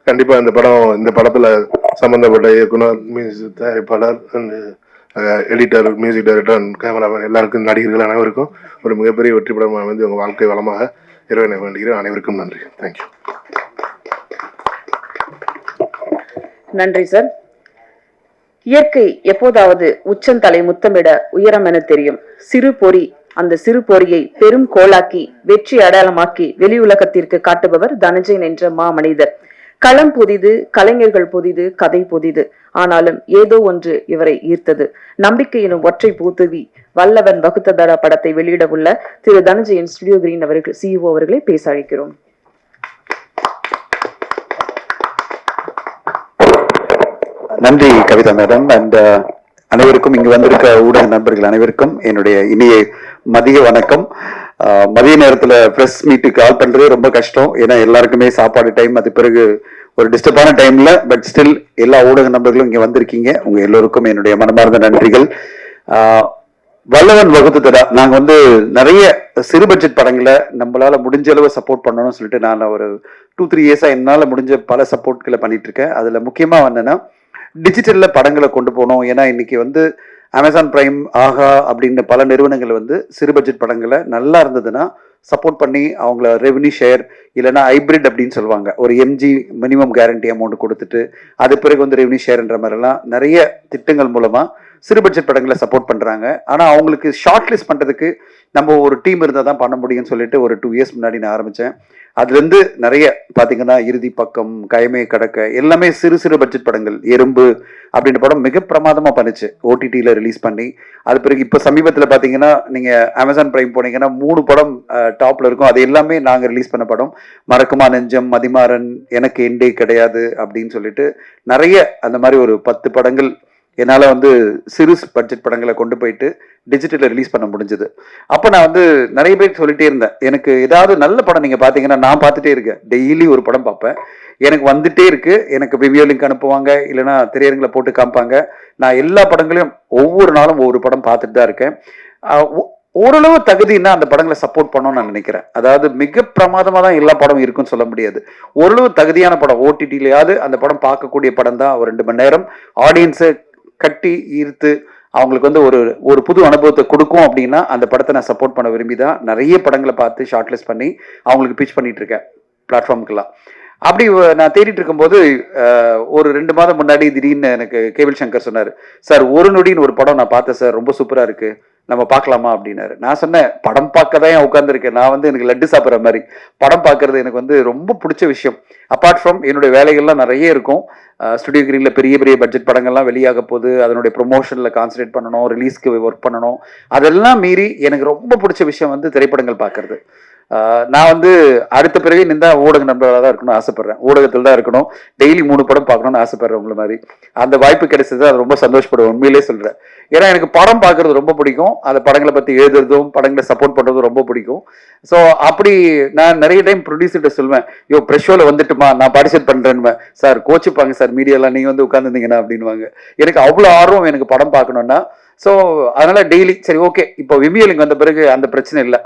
கண்டிப்பாக இந்த படத்தில் சம்மந்தப்பட்ட இயக்குனர், மியூசிக் தயாரிப்பாளர், and editor, music director and cameraman எல்லாருக்கும், நடிகர்கள் அனைவருக்கும் ஒரு மிகப்பெரிய வெற்றி படம் வந்து உங்கள் வாழ்க்கை வளமாக இறைவனை வேண்டுகிறேன். அனைவருக்கும் நன்றி. தேங்க்யூ. நன்றி சார். இயற்கை எப்போதாவது உச்சந்தலை முத்தமிட உயரம் என தெரியும். சிறு பொறி, அந்த சிறு பொறியை பெரும் கோளாக்கி வெற்றி அடையாளமாக்கி வெளி உலகத்திற்கு காட்டுபவர் தனஞ்சயன் என்ற மாமனிதர். களம் புதிது, கலைஞர்கள் புதிது, கதை புதிது. ஆனாலும் ஏதோ ஒன்று இவரை ஈர்த்தது. நம்பிக்கை எனும் ஒற்றை பூத்துவி வல்லவன் வகுத்ததடா படத்தை வெளியிட உள்ள திரு தனஞ்சயன் ஸ்டுடியோ கிரீன் அவர்கள், சிஇஓ அவர்களை பேச அழைக்கிறோம். நன்றி கவிதா மேடம். அண்ட் அனைவருக்கும், இங்கு வந்திருக்க ஊடக நண்பர்கள் அனைவருக்கும் என்னுடைய இனிய மதிய வணக்கம். மதிய நேரத்துல பிரஸ் மீட்டுக்கு கால் பண்றது ரொம்ப கஷ்டம். ஏன்னா எல்லாருக்குமே சாப்பாடு டைம், அது பிறகு ஒரு டிஸ்டர்பான டைம்ல, பட் ஸ்டில் எல்லா ஊடக நண்பர்களும் இங்க வந்திருக்கீங்க. உங்க எல்லோருக்கும் என்னுடைய மனமார்ந்த நன்றிகள். வல்லவன் வகுத்ததடா, நாங்க வந்து நிறைய சிறு பட்ஜெட் படங்களை நம்மளால முடிஞ்ச அளவு சப்போர்ட் பண்ணணும்னு சொல்லிட்டு நான் ஒரு 2-3 இயர்ஸா என்னால முடிஞ்ச பல சப்போர்ட்களை பண்ணிட்டு இருக்கேன். அதுல முக்கியமா என்னன்னா, டிஜிட்டல்ல படங்களை கொண்டு போகணும். ஏன்னா இன்னைக்கு வந்து அமேசான் பிரைம், ஆஹா அப்படின்னு பல நிறுவனங்கள் வந்து சிறு பட்ஜெட் படங்களை நல்லா இருந்ததுன்னா சப்போர்ட் பண்ணி அவங்கள ரெவன்யூ ஷேர் இல்லைன்னா ஹைபிரிட் அப்படின்னு சொல்லுவாங்க, ஒரு MG மினிமம் கேரண்டி அமௌண்ட் கொடுத்துட்டு அது பிறகு வந்து ரெவன்யூ ஷேர்ன்ற மாதிரிலாம் நிறைய திட்டங்கள் மூலமா சிறு பட்ஜெட் படங்களை சப்போர்ட் பண்றாங்க. ஆனா அவங்களுக்கு ஷார்ட் லிஸ்ட் பண்றதுக்கு நம்ம ஒரு டீம் இருந்தால் தான் பண்ண முடியும்னு சொல்லிட்டு ஒரு 2 இயர்ஸ் முன்னாடி நான் ஆரம்பிச்சேன். அதுல இருந்து நிறைய பாத்தீங்கன்னா, இறுதி பக்கம், கயமை கடக்க எல்லாமே சிறு சிறு பட்ஜெட் படங்கள். எறும்பு அப்படின்ற படம் மிக பிரமாதமா பண்ணுச்சு, OTTல ரிலீஸ் பண்ணி. அது பிறகு இப்ப சமீபத்துல பாத்தீங்கன்னா, நீங்க அமேசான் பிரைம் போனீங்கன்னா 3 படம் டாப்ல இருக்கும். அது எல்லாமே நாங்க ரிலீஸ் பண்ண படம். மறக்குமா நெஞ்சம், மதிமாறன், எனக்கு எண்டே கிடையாது அப்படின்னு சொல்லிட்டு நிறைய அந்த மாதிரி ஒரு 10 படங்கள் என்னால் வந்து சிறு பட்ஜெட் படங்களை கொண்டு போயிட்டு டிஜிட்டலில் ரிலீஸ் பண்ண முடிஞ்சது. அப்போ நான் வந்து நிறைய பேர் சொல்லிட்டே இருந்தேன், எனக்கு ஏதாவது நல்ல படம் நீங்கள் பார்த்தீங்கன்னா, நான் பார்த்துட்டே இருக்கேன், டெய்லி ஒரு படம் பார்ப்பேன், எனக்கு வந்துட்டே இருக்கு. எனக்கு ரிவ்யூ லிங்க் அனுப்புவாங்க, இல்லைனா திரையரங்கில் போட்டு காமிப்பாங்க. நான் எல்லா படங்களையும் ஒவ்வொரு நாளும் ஒவ்வொரு படம் பார்த்துட்டு தான் இருக்கேன். ஓரளவு தகுதினா அந்த படங்களை சப்போர்ட் பண்ணணும்னு நான் நினைக்கிறேன். அதாவது மிக பிரமாதமாக தான் எல்லா படம் இருக்குன்னு சொல்ல முடியாது. ஓரளவு தகுதியான படம், OTTலையாவது அந்த படம் பார்க்கக்கூடிய படம் தான் ஒரு 2 மணி நேரம் ஆடியன்ஸை கட்டி ஈர்த்து அவங்களுக்கு வந்து ஒரு புது அனுபவத்தை கொடுக்கும் அப்படின்னா அந்த படத்தை நான் சப்போர்ட் பண்ண விரும்பி தான் நிறைய படங்களை பார்த்து ஷார்ட் லிஸ்ட் பண்ணி அவங்களுக்கு பிச் பண்ணிட்டு இருக்கேன் பிளாட்ஃபார்முக்கெல்லாம். அப்படி நான் தேடிட்டு இருக்கும்போது ஒரு 2 மாதம் முன்னாடி திடீர்னு எனக்கு கேபிள் சங்கர் சொன்னார், சார் ஒரு நொடின்னு ஒரு படம் நான் பார்த்தேன் சார், ரொம்ப சூப்பராக இருக்கு நம்ம பார்க்கலாமா அப்படின்னாரு. நான் சொன்னேன், படம் பார்க்க தான் ஏன் உட்காந்துருக்கேன், நான் வந்து எனக்கு லட்டு சாப்பிட்ற மாதிரி, படம் பார்க்கறது எனக்கு வந்து ரொம்ப பிடிச்ச விஷயம். அப்பார்ட் ஃப்ரம் என்னுடைய வேலைகள்லாம் நிறைய இருக்கும். ஸ்டுடியோ கிரீனில் பெரிய பெரிய பட்ஜெட் படங்கள்லாம் வெளியாக போகுது, அதனுடைய ப்ரொமோஷனில் கான்சன்ட்ரேட் பண்ணணும், ரிலீஸ்க்கு ஒர்க் பண்ணணும். அதெல்லாம் மீறி எனக்கு ரொம்ப பிடிச்ச விஷயம் வந்து திரைப்படங்கள் பார்க்கறது. நான் வந்து அடுத்த பிறகு நின்றா ஊடக நண்பர்களாக தான் இருக்கணும்னு ஆசைப்படுறேன், ஊடகத்தில் தான் இருக்கணும், டெய்லி 3 படம் பார்க்கணும்னு ஆசைப்படுறேன் உங்களை மாதிரி. அந்த வாய்ப்பு கிடைச்சது, அது ரொம்ப சந்தோஷப்படுவேன், உண்மையிலே சொல்கிறேன். ஏன்னா எனக்கு படம் பார்க்கறது ரொம்ப பிடிக்கும், அந்த படங்களை பற்றி எழுதுறதும் படங்களை சப்போர்ட் பண்ணுறதும் ரொம்ப பிடிக்கும். ஸோ அப்படி நான் நிறைய டைம் ப்ரொடியூசர்கிட்ட சொல்லுவேன், யோ ப்ரெஷ் ஷோவில் வந்துட்டுமா நான் பார்ட்டிசிபேட் பண்ணுறேன்னு. சார் கோச்சிப்பாங்க சார், மீடியாலாம் நீங்கள் வந்து உட்காந்துருந்தீங்கன்னா அப்படின்வாங்க. எனக்கு அவ்வளோ ஆர்வம் எனக்கு படம் பார்க்கணுன்னா. ஸோ அதனால டெய்லி சரி ஓகே, இப்போ விமியலுக்கு வந்த பிறகு அந்த பிரச்சனை இல்லை.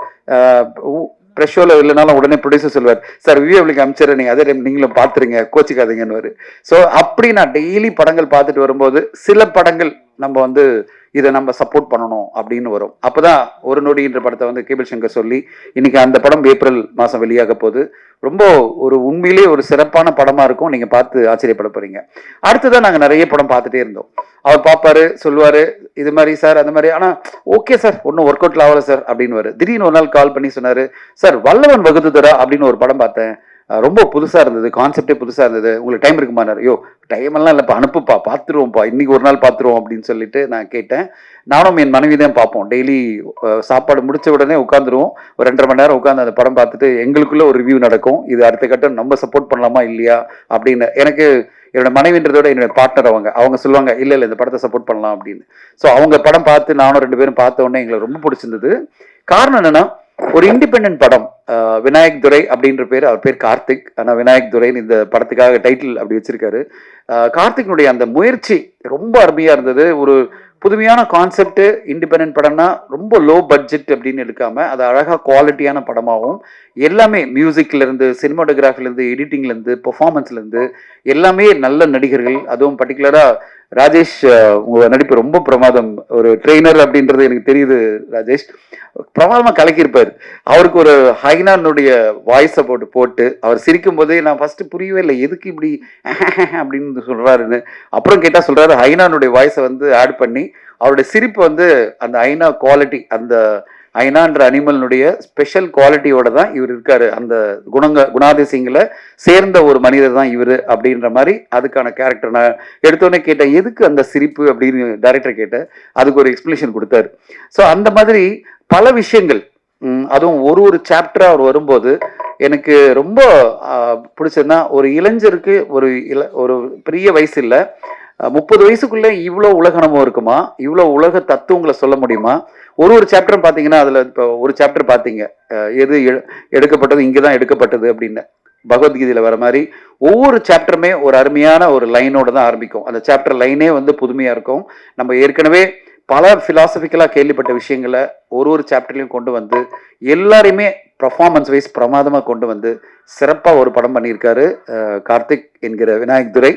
ப்ரெஷ் ஷோவில் இல்லைனாலும் உடனே ப்ரொடியூசர் சொல்லுவார், சார் விவிஎலுக்கு அமைச்சர் நீங்கள் அதே டைம் நீங்களும் பார்த்துருங்க, கோச்சிக்காதீங்கன்னு. ஸோ அப்படி நான் டெய்லி படங்கள் பார்த்துட்டு வரும்போது சில படங்கள் நம்ம வந்து இதை நம்ம சப்போர்ட் பண்ணணும் அப்படின்னு வரும். அப்போதான் ஒரு நொடின்ற படத்தை வந்து கேபிள் சங்கர் சொல்லி இன்னைக்கு அந்த படம் ஏப்ரல் மாதம் வெளியாக போகுது. ரொம்ப ஒரு உண்மையிலேயே ஒரு சிறப்பான படமாக இருக்கும், நீங்கள் பார்த்து ஆச்சரியப்பட போறீங்க. அடுத்ததான் நாங்கள் நிறைய படம் பார்த்துட்டே இருந்தோம். அவர் பார்ப்பாரு, சொல்லுவார் இது மாதிரி சார் அந்த மாதிரி, ஆனால் ஓகே சார் ஒன்றும் ஒர்க் அவுட்ல ஆகலை சார் அப்படின்னு. திடீர்னு ஒரு நாள் கால் பண்ணி சொன்னார், சார் வல்லவன் வகுத்துதரா அப்படின்னு ஒரு படம் பார்த்தேன், ரொம்ப புதுசாக இருந்தது, கான்செப்டே புதுசாக இருந்தது, உங்களுக்கு டைம் இருக்குமானார். ஐயோ டைம் எல்லாம் இல்லைப்பா, அனுப்புப்பா, பார்த்துருவோம்ப்பா, இன்னைக்கு ஒரு நாள் பார்த்துருவோம் அப்படின்னு சொல்லிட்டு நான் கேட்டேன். நானும் என் மனைவி தான் பார்ப்போம், டெய்லி சாப்பாடு முடிச்ச உடனே உட்காந்துருவோம், ஒரு 2.5 மணி நேரம் உட்காந்து அந்த படம் பார்த்துட்டு எங்களுக்குள்ள ஒரு ரிவ்யூ நடக்கும், இது அடுத்த கட்டம் நம்ம சப்போர்ட் பண்ணலாமா இல்லையா அப்படின்னு. எனக்கு என்னோட மனைவின்றதோட என்னோட பார்ட்னர் அவங்க சொல்லுவாங்க, இல்லை இல்லை இந்த படத்தை சப்போர்ட் பண்ணலாம் அப்படின்னு. ஸோ அவங்க படம் பார்த்து நானும் 2 பேரும் பார்த்த உடனே எங்களுக்கு ரொம்ப பிடிச்சிருந்தது. காரணம் என்னன்னா, ஒரு இண்டிபெண்டன்ட் படம். விநாயக் துரை அப்படின்ற பேர், அவர் பேர் கார்த்திக், ஆனால் விநாயக் துரைன்னு இந்த படத்துக்காக டைட்டில் அப்படி வச்சிருக்காரு. கார்த்திக்னுடைய அந்த முயற்சி ரொம்ப அருமையா இருந்தது. ஒரு புதுமையான கான்செப்ட், இண்டிபெண்டன்ட் படம்னா ரொம்ப லோ பட்ஜெட் அப்படின்னு எடுக்காம அது அழகா குவாலிட்டியான படமாகவும், எல்லாமே மியூசிக்ல இருந்து சினிமாட்டோகிராஃபில இருந்து எடிட்டிங்ல இருந்து பெர்ஃபார்மன்ஸ்ல இருந்து எல்லாமே நல்ல நடிகர்கள். அதுவும் பர்டிகுலரா ராஜேஷ், உங்க நடிப்பு ரொம்ப பிரமாதம். ஒரு ட்ரெயினர் அப்படின்றது எனக்கு தெரியுது. ராஜேஷ் பிரமாதமா கலக்கியிருப்பார். அவருக்கு ஒரு ஹைனானுடைய வாய்ஸை போட்டு அவர் சிரிக்கும் போதே நான் ஃபர்ஸ்ட் புரியவே இல்லை, எதுக்கு இப்படி அப்படின்னு சொல்றாருன்னு. அப்புறம் கேட்டா சொல்றாரு, ஹைனானுடைய வாய்ஸை வந்து ஆட் பண்ணி அவருடைய சிரிப்பு வந்து அந்த ஐநா குவாலிட்டி, அந்த ஐநான்ற அனிமலினுடைய ஸ்பெஷல் குவாலிட்டியோட தான் இவர் இருக்காரு, அந்த குணாதிசயங்களை சேர்ந்த ஒரு மனிதர் தான் இவர் அப்படின்ற மாதிரி அதுக்கான கேரக்டர். நான் எடுத்தோடனே கேட்டேன், எதுக்கு அந்த சிரிப்பு அப்படின்னு டைரக்டர் கேட்டேன், அதுக்கு ஒரு எக்ஸ்பிளேஷன் கொடுத்தாரு. ஸோ அந்த மாதிரி பல விஷயங்கள், அதுவும் ஒரு சாப்டரா அவர் வரும்போது எனக்கு ரொம்ப பிடிச்சதுன்னா, ஒரு இளைஞருக்கு ஒரு பெரிய வயசு இல்லை, 30 வயசுக்குள்ள இவ்வளோ உலக அனுபவம் இருக்குமா, இவ்வளோ உலக தத்துவங்களை சொல்ல முடியுமா. ஒரு சாப்டரும் பார்த்தீங்கன்னா, அதில் இப்போ ஒரு சாப்டர் பார்த்தீங்க, எது எடுக்கப்பட்டது இங்கே தான் எடுக்கப்பட்டது அப்படின்னு பகவத்கீதையில் வர மாதிரி ஒவ்வொரு சாப்டருமே ஒரு அருமையான ஒரு லைனோட தான் ஆரம்பிக்கும். அந்த சாப்டர் லைனே வந்து புதுமையாக இருக்கும். நம்ம ஏற்கனவே பல பிலாசபிக்கலாக கேள்விப்பட்ட விஷயங்களை ஒரு சாப்டர்லையும் கொண்டு வந்து எல்லாரையுமே பர்ஃபார்மன்ஸ் வைஸ் பிரமாதமாக கொண்டு வந்து சிறப்பாக ஒரு படம் பண்ணியிருக்காரு கார்த்திக் என்கிற விநாயக் துரை.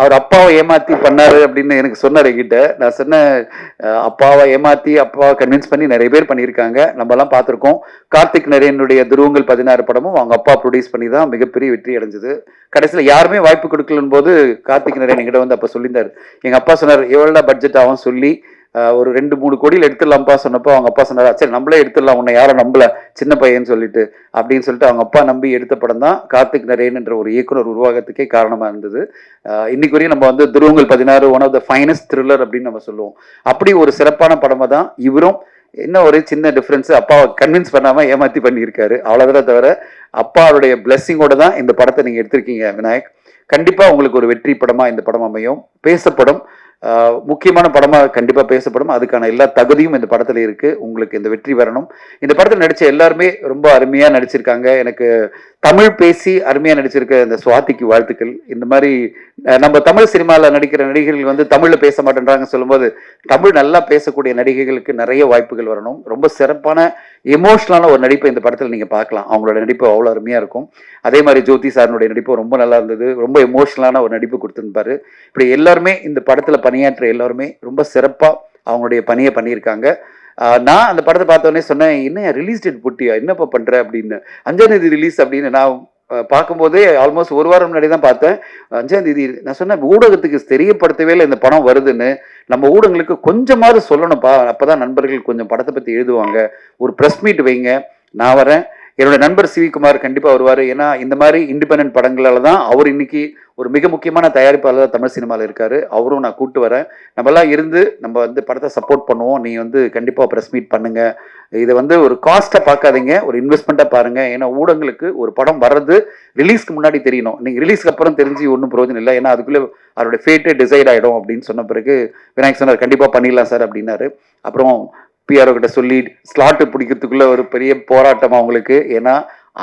அவர் அப்பாவை ஏமாத்தி பண்ணாரு அப்படின்னு எனக்கு சொன்னார் என்கிட்ட. நான் சொன்னேன், அப்பாவை ஏமாத்தி அப்பாவை கன்வின்ஸ் பண்ணி நிறைய பேர் பண்ணியிருக்காங்க, நம்ம எல்லாம் பார்த்துருக்கோம். கார்த்திக் நரேனுடைய துருவங்கள் 16 படமும் அவங்க அப்பா ப்ரொடியூஸ் பண்ணி தான் மிகப்பெரிய வெற்றி அடைஞ்சது. கடைசியில் யாருமே வாய்ப்பு கொடுக்கலன்னு போது கார்த்திக் நரேன் என்கிட்ட வந்து அப்போ சொல்லியிருந்தார். எங்கள் அப்பா சொன்னார், எவ்வளோ பட்ஜெட் ஆகும் சொல்லி ஒரு 2-3 கோடியில் எடுத்துடலாம்ப்பா சொன்னப்போ அவங்க அப்பா சொன்னார், சரி நம்மளே எடுத்துடலாம், உன்னை யாரும் நம்பல சின்ன பையன்னு சொல்லிட்டு அப்படின்னு சொல்லிட்டு அவங்க அப்பா நம்பி எடுத்த படம் தான் கார்த்திக் நரேன் என்ற ஒரு இயக்குனர் உருவாகத்துக்கே காரணமாக இருந்தது. இன்னைக்கு வரையும் நம்ம வந்து Dhuruvangal 16 one of the finest thriller அப்படின்னு நம்ம சொல்லுவோம். அப்படி ஒரு சிறப்பான படமாக தான் இவரும். என்ன ஒரு சின்ன டிஃப்ரென்ஸ், அப்பாவை கன்வின்ஸ் பண்ணாமல் ஏமாற்றி பண்ணியிருக்காரு, அவ்வளோதான். தவிர அப்பாவுடைய பிளெஸ்ஸிங்கோட தான் இந்த படத்தை நீங்கள் எடுத்திருக்கீங்க விநாயக். கண்டிப்பாக உங்களுக்கு ஒரு வெற்றி படமாக இந்த படம் அமையும், பேசப்படும், முக்கியமான படமாக கண்டிப்பாக பேசப்படும். அதுக்கான எல்லா தகுதியும் இந்த படத்தில் இருக்கு. உங்களுக்கு இந்த வெற்றி வரணும். இந்த படத்தில் நடித்த எல்லாருமே ரொம்ப அருமையாக நடிச்சிருக்காங்க. எனக்கு தமிழ் பேசி அருமையாக நடிச்சிருக்க இந்த சுவாதிக்கு வாழ்த்துக்கள். இந்த மாதிரி நம்ம தமிழ் சினிமாவில் நடிக்கிற நடிகர்கள் வந்து தமிழில் பேச மாட்டேன்றாங்க சொல்லும்போது, தமிழ் நல்லா பேசக்கூடிய நடிகைகளுக்கு நிறைய வாய்ப்புகள் வரணும். ரொம்ப சிறப்பான எமோஷனலான ஒரு நடிப்பை இந்த படத்தில் நீங்கள் பார்க்கலாம். அவங்களோட நடிப்பு அவ்வளோ அருமையாக இருக்கும். அதே மாதிரி ஜோதி சாரனுடைய நடிப்பு ரொம்ப நல்லா இருந்தது. ரொம்ப எமோஷனலான ஒரு நடிப்பு கொடுத்துருப்பாரு. இப்படி எல்லாருமே இந்த படத்தில் பணியாற்ற எல்லாருமே ரொம்ப சிறப்பாக அவங்களுடைய பணியை பண்ணியிருக்காங்க. நான் அந்த படத்தை பார்த்தோன்னே சொன்னேன், என்ன ரிலீஸ் டேட் போட்டியா, என்னப்பா பண்ணுற அப்படின்னு. 5ஆம் தேதி ரிலீஸ் அப்படின்னு. நான் பார்க்கும்போதே ஆல்மோஸ்ட் ஒரு வாரம் முன்னாடி தான் பார்த்தேன். 5ஆம் தேதி நான் சொன்னேன், ஊடகத்துக்கு தெரியப்படுத்தவே இல்லை இந்த படம் வருதுன்னு. நம்ம ஊடகங்களுக்கு கொஞ்சமாவது சொல்லணும்ப்பா, அப்பதான் நண்பர்கள் கொஞ்சம் படத்தை பத்தி எழுதுவாங்க. ஒரு ப்ரெஸ் மீட் வைங்க, நான் வரேன். என்னோட நண்பர் சிவி குமார் கண்டிப்பா வருவாரு. ஏன்னா இந்த மாதிரி இண்டிபெண்டன்ட் படங்களால தான் அவர் இன்னைக்கு ஒரு மிக முக்கியமான தயாரிப்பாளர் தமிழ் சினிமாவில் இருக்காரு. அவரும் நான் கூப்பிட்டு வரேன். நம்மலாம் இருந்து நம்ம வந்து படத்தை சப்போர்ட் பண்ணுவோம். நீ வந்து கண்டிப்பா ப்ரெஸ் மீட் பண்ணுங்க. இதை வந்து ஒரு காஸ்ட்டை பார்க்காதீங்க, ஒரு இன்வெஸ்ட்மெண்ட்டாக பாருங்க. ஏன்னா ஊடகங்களுக்கு ஒரு படம் வர்றது ரிலீஸ்க்கு முன்னாடி தெரியணும். நீங்க ரிலீஸ்க்கு அப்புறம் தெரிஞ்சு ஒன்றும் பிரயோஜனம் இல்லை. ஏன்னா அதுக்குள்ளே அவருடைய ஃபேட்டே டிசைட் ஆகிடும் அப்படின்னு சொன்ன பிறகு விநாயக் சொன்னார் கண்டிப்பாக பண்ணிடலாம் சார் அப்படின்னாரு. அப்புறம் பிஆர்ஓ கிட்ட சொல்லி ஸ்லாட்டு பிடிக்கிறதுக்குள்ள ஒரு பெரிய போராட்டம் அவங்களுக்கு. ஏன்னா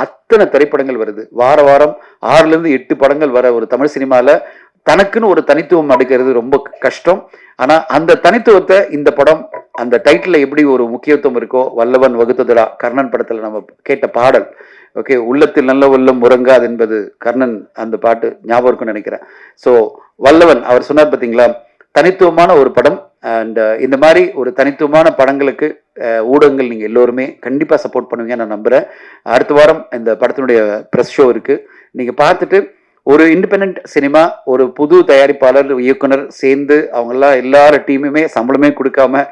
அத்தனை திரைப்படங்கள் வருது, வார வாரம் 6லேருந்து 8 படங்கள் வர ஒரு தமிழ் சினிமாவில் தனக்குன்னு ஒரு தனித்துவம் எடுக்கிறது ரொம்ப கஷ்டம். ஆனா அந்த தனித்துவத்தை இந்த படம் அந்த டைட்டில் எப்படி ஒரு முக்கியத்துவம் இருக்கோ, வல்லவன் வகுத்ததுடா கர்ணன் படத்துல நம்ம கேட்ட பாடல், ஓகே, உள்ளத்தில் நல்ல உள்ளம் முறங்காது என்பது கர்ணன் அந்த பாட்டு ஞாபகம் இருக்குன்னு நினைக்கிறேன். ஸோ வல்லவன் அவர் சொன்னார் பார்த்தீங்களா, தனித்துவமான ஒரு படம். அண்ட் இந்த மாதிரி ஒரு தனித்துவமான படங்களுக்கு ஊடகங்கள் நீங்கள் எல்லோருமே கண்டிப்பாக சப்போர்ட் பண்ணுவீங்க நான் நம்புகிறேன். அடுத்த வாரம் இந்த படத்தினுடைய ப்ரெஸ் ஷோ இருக்குது. நீங்கள் பார்த்துட்டு ஒரு இண்டிபெண்ட் சினிமா, ஒரு புது தயாரிப்பாளர் இயக்குனர் சேர்ந்து அவங்கெல்லாம் எல்லார டீமுமே சம்பளமே கொடுக்காம,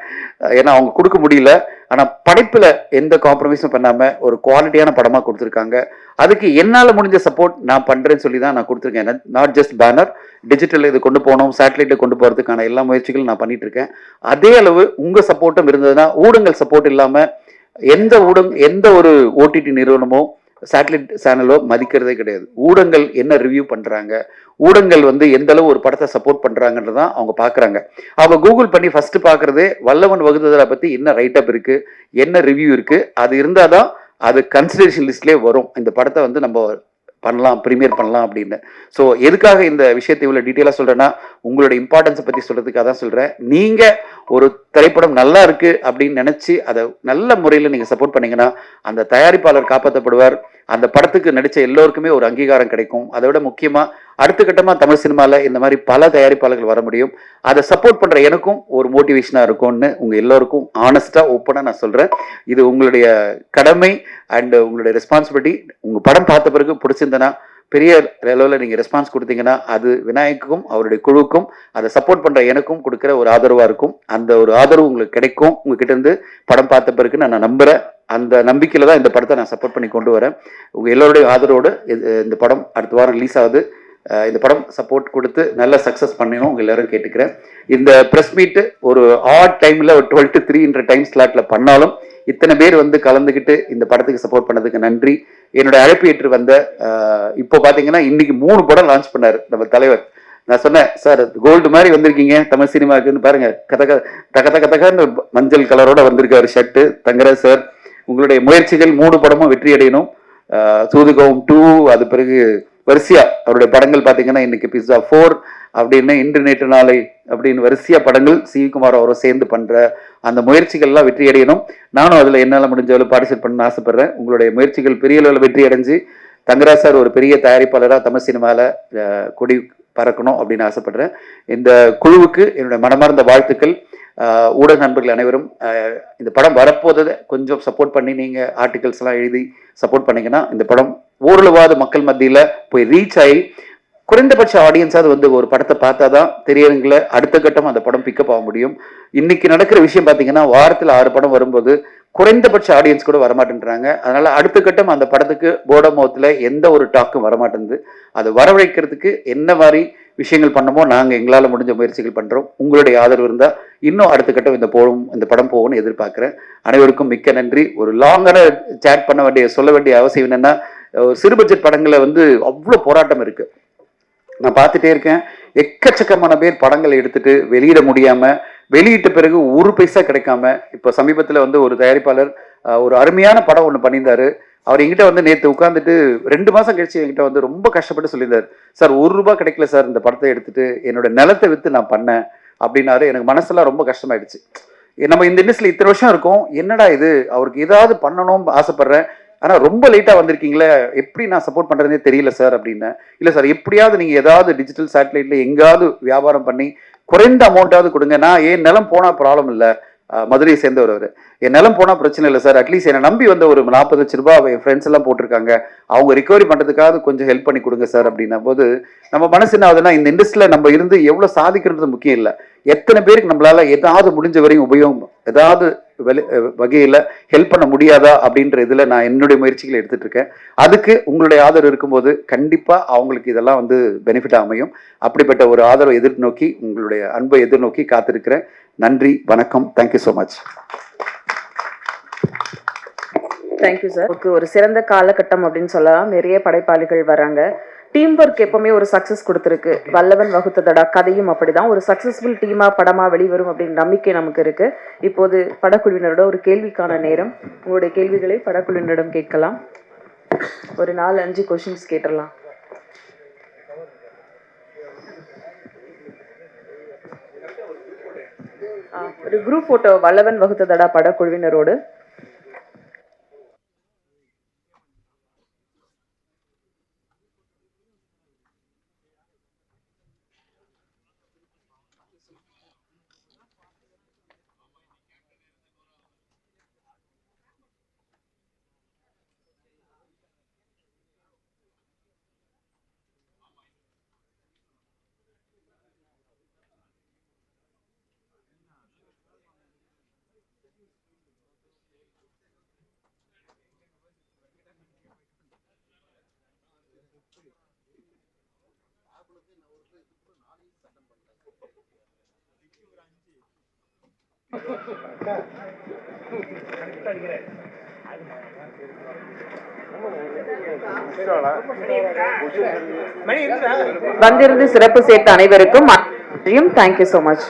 ஏன்னா அவங்க கொடுக்க முடியல, ஆனால் படைப்பில் எந்த காம்ப்ரமைஸும் பண்ணாமல் ஒரு குவாலிட்டியான படமாக கொடுத்துருக்காங்க. அதுக்கு என்னால் முடிஞ்ச சப்போர்ட் நான் பண்ணுறேன்னு சொல்லி தான் நான் கொடுத்துருக்கேன். நாட் ஜஸ்ட் பேனர், டிஜிட்டல் இது கொண்டு போகணும், சேட்டலைட்டை கொண்டு போகிறதுக்கான எல்லா முயற்சிகளும் நான் பண்ணிட்டு இருக்கேன். அதே அளவு உங்கள் சப்போர்ட்டும் இருந்ததுன்னா, ஊடகங்கள் சப்போர்ட் இல்லாமல் எந்த ஒரு ஓடிடி நிறுவனமோ சேட்டலைட் சேனலோ மதிக்கிறதே கிடையாது. ஊடகங்கள் என்ன ரிவ்யூ பண்றாங்க, ஊடகங்கள் வந்து எந்த அளவு ஒரு படத்தை சப்போர்ட் பண்றாங்கன்றதான் அவங்க பாக்குறாங்க. அவங்க கூகுள் பண்ணி ஃபர்ஸ்ட் பாக்குறதே வல்லவன் வகுத்ததை பத்தி என்ன ரைட் அப் இருக்கு, என்ன ரிவ்யூ இருக்கு, அது இருந்தாதான் அது கன்சிடரேஷன் லிஸ்ட்லேயே வரும். இந்த படத்தை வந்து நம்ம பண்ணலாம், ப்ரீமியர் பண்ணலாம் அப்படின்னு. ஸோ எதுக்காக இந்த விஷயத்தை இவ்வளோ டீட்டெயிலாக சொல்கிறேன்னா, உங்களோட இம்பார்ட்டன்ஸை பற்றி சொல்கிறதுக்காக தான் சொல்கிறேன். நீங்கள் ஒரு திரைப்படம் நல்லா இருக்குது அப்படின்னு நினச்சி அதை நல்ல முறையில் நீங்கள் சப்போர்ட் பண்ணீங்கன்னா அந்த தயாரிப்பாளர் காப்பாற்றப்படுவார். அந்த படத்துக்கு நடித்த எல்லோருக்குமே ஒரு அங்கீகாரம் கிடைக்கும். அதை விட முக்கியமாக அடுத்த கட்டமாக தமிழ் சினிமாவில் இந்த மாதிரி பல தயாரிப்பாளர்கள் வர முடியும். அதை சப்போர்ட் பண்ணுற எனக்கும் ஒரு மோட்டிவேஷனாக இருக்கும்னு உங்கள் எல்லோருக்கும் ஆனஸ்டாக ஓப்பனாக நான் சொல்கிறேன். இது உங்களுடைய கடமை அண்ட் உங்களுடைய ரெஸ்பான்சிபிலிட்டி. உங்கள் படம் பார்த்த பிறகு பிடிச்சிருந்தனா பெரிய லெவலில் நீங்கள் ரெஸ்பான்ஸ் கொடுத்தீங்கன்னா அது விநாயக்குக்கும் அவருடைய குழுவுக்கும் அதை சப்போர்ட் பண்ணுற எனக்கும் கொடுக்குற ஒரு ஆதரவாக இருக்கும். அந்த ஒரு ஆதரவு உங்களுக்கு கிடைக்கும் உங்ககிட்ட இருந்து படம் பார்த்த பிறகு நான் நம்புகிறேன். அந்த நம்பிக்கையில் தான் இந்த படத்தை நான் சப்போர்ட் பண்ணி கொண்டு வரேன். உங்கள் எல்லோருடைய ஆதரவோடு இந்த படம் அடுத்த வாரம் ரிலீஸ் ஆகுது. இந்த படம் சப்போர்ட் கொடுத்து நல்ல சக்ஸஸ் பண்ணணும் உங்கள் எல்லாரும் கேட்டுக்கிறேன். இந்த ப்ரெஸ் மீட்டு ஒரு ஆட் டைமில் ஒரு 12 to 3 டைம் ஸ்லாட்டில் பண்ணாலும் இத்தனை பேர் வந்து கலந்துக்கிட்டு இந்த படத்துக்கு சப்போர்ட் பண்ணதுக்கு நன்றி. என்னோட அழைப்பு ஏற்று வந்த இப்போ பார்த்தீங்கன்னா இன்னைக்கு 3 படம் லான்ச் பண்ணார் நம்ம தலைவர். நான் சொன்னேன், சார் கோல்டு மாதிரி வந்திருக்கீங்க தமிழ் சினிமாவுக்குன்னு, பாருங்க கதகன்னு மஞ்சள் கலரோட வந்திருக்காரு ஷர்ட்டு. தங்கராஜ் சார், உங்களுடைய முயற்சிகள் 3 படமும் வெற்றி அடையணும். சூதுகவும் 2, அது பிறகு வரிசையா அவருடைய படங்கள் பார்த்தீங்கன்னா இன்னைக்கு பிஸ்ஸா 4 அப்படின்னு, இன்று நேற்று நாளை அப்படின்னு வரிசையா படங்கள் சிவிகுமார் அவரை சேர்ந்து பண்ற அந்த முயற்சிகள்லாம் வெற்றி அடையணும். நானும் அதுல என்னால் முடிஞ்சவளவு பார்ட்டிசிபேட் பண்ண ஆசைப்படுறேன். உங்களுடைய முயற்சிகள் பெரிய அளவில் வெற்றி அடைஞ்சு தங்கராஜ் சார் ஒரு பெரிய தயாரிப்பாளராக தமிழ் சினிமாவில் கொடி பறக்கணும் அப்படின்னு ஆசைப்படுறேன். இந்த குழுவுக்கு என்னுடைய மனமார்ந்த வாழ்த்துக்கள். ஊடக நண்பர்கள் அனைவரும் இந்த படம் வரப்போதை கொஞ்சம் சப்போர்ட் பண்ணி நீங்கள் ஆர்டிகல்ஸ் எல்லாம் எழுதி சப்போர்ட் பண்ணீங்கன்னா இந்த படம் ஓரளவாவது மக்கள் மத்தியில் போய் ரீச் ஆகி குறைந்தபட்ச ஆடியன்ஸாவது வந்து ஒரு படத்தை பார்த்தா தான் தெரியறவங்கள அடுத்த கட்டம் அந்த படம் பிக்கப் ஆக முடியும். இன்னைக்கு நடக்கிற விஷயம் பார்த்தீங்கன்னா வாரத்தில் 6 படம் வரும்போது குறைந்தபட்ச ஆடியன்ஸ் கூட வரமாட்டேன்றாங்க. அதனால அடுத்த கட்டம் அந்த படத்துக்கு போர்டமோத்தில் எந்த ஒரு டாக்கும் வரமாட்டேங்குது. அதை வரவழைக்கிறதுக்கு என்ன மாதிரி விஷயங்கள் பண்ணமோ நாங்கள் எங்களால் முடிஞ்ச முயற்சிகள் பண்ணுறோம். உங்களுடைய ஆதரவு இருந்தால் இன்னும் அடுத்த கட்டம் இந்த படம் போகும்னு எதிர்பார்க்குறேன். அனைவருக்கும் மிக்க நன்றி. ஒரு லாங்கான சேட் பண்ண சொல்ல வேண்டிய அவசியம் என்னென்னா, சிறு பட்ஜெட் படங்களை வந்து அவ்வளோ போராட்டம் இருக்குது. நான் பார்த்துட்டே இருக்கேன், எக்கச்சக்கமான பேர் படங்களை எடுத்துட்டு வெளியிட முடியாமல், வெளியிட்ட பிறகு 1 பைசா கிடைக்காம. இப்போ சமீபத்தில் வந்து ஒரு தயாரிப்பாளர் ஒரு அருமையான படம் ஒன்று பண்ணியிருந்தாரு. அவர் எங்கிட்ட வந்து நேற்று உட்காந்துட்டு 2 மாதம் கழிச்சு என்கிட்ட வந்து ரொம்ப கஷ்டப்பட்டு சொல்லியிருந்தார், சார் 1 ரூபா கிடைக்கல சார், இந்த படத்தை எடுத்துட்டு என்னோட நிலத்தை விற்று நான் பண்ணேன் அப்படின்னாரு. எனக்கு மனசெல்லாம் ரொம்ப கஷ்டமாயிடுச்சு. நம்ம இந்த இண்டஸ்ட்ரியில் இத்தனை வருஷம் இருக்கோம், என்னடா இது, அவருக்கு ஏதாவது பண்ணணும்னு ஆசைப்படுறேன், ஆனால் ரொம்ப லேட்டாக வந்திருக்கீங்களே, எப்படி நான் சப்போர்ட் பண்ணுறதே தெரியல சார் அப்படின்னு. இல்லை சார், எப்படியாவது நீங்கள் ஏதாவது டிஜிட்டல் சேட்டலைட்டில் எங்காவது வியாபாரம் பண்ணி குறைந்த அமௌண்ட்டாவது கொடுங்க, நான் ஏன் நிலம் போனால் ப்ராப்ளம் இல்லை, மதுரையை சேர்ந்தவர் அவர். என் நிலம் போனால் பிரச்சனை இல்லை சார், அட்லீஸ்ட் என்னை நம்பி வந்த ஒரு 40 லட்ச ரூபாய் என் ஃப்ரெண்ட்ஸ் எல்லாம் போட்டிருக்காங்க, அவங்க ரிகவரி பண்ணுறதுக்காக கொஞ்சம் ஹெல்ப் பண்ணி கொடுங்க சார் அப்படின்ன போது நம்ம மனசு என்ன ஆகுதுன்னா, இந்த இண்டஸ்ட்ரியில் நம்ம இருந்து எவ்வளோ சாதிக்கிறது முக்கியம் இல்லை, எத்தனை பேருக்கு நம்மளால ஏதாவது முடிஞ்ச வரையும் உபயோகம் ஏதாவது வகையில் ஹெல்ப் பண்ண முடியாதா அப்படின்ற இதில் நான் என்னுடைய முயற்சிகளை எடுத்துட்டு இருக்கேன். அதுக்கு உங்களுடைய ஆதரவு இருக்கும்போது கண்டிப்பாக அவங்களுக்கு இதெல்லாம் வந்து பெனிஃபிட் அமையும். அப்படிப்பட்ட ஒரு ஆதரவை எதிர்நோக்கி, உங்களுடைய அன்பை எதிர்நோக்கி காத்திருக்கிறேன். நன்றி, வணக்கம், thank you so much. Thank you sir. ஒரு சிறந்த காலகட்டம் அப்படின்னு சொல்லலாம். நிறைய படைப்பாளிகள் வராங்க. டீம் ஒர்க் எப்பவுமே ஒரு சக்சஸ் கொடுத்துருக்கு. வல்லவன் வகுத்ததடா கதையும் அப்படிதான். ஒரு சக்சஸ்ஃபுல் டீமா படமா வெளிவரும் அப்படின்னு நம்பிக்கை நமக்கு இருக்கு. இப்போது படக்குழுவினரோட ஒரு கேள்விக்கான நேரம். உங்களுடைய கேள்விகளை படக்குழுவினரிடம் கேட்கலாம். ஒரு 4-5 கொஸ்டின்ஸ் கேட்டுடலாம். ஒரு குரூப் போட்டோ வல்லவன் வகுத்ததடா படக்குழுவினரோடு. வந்திருந்து சிறப்பு சேர்த்த அனைவருக்கும் தேங்க்யூ so மச்.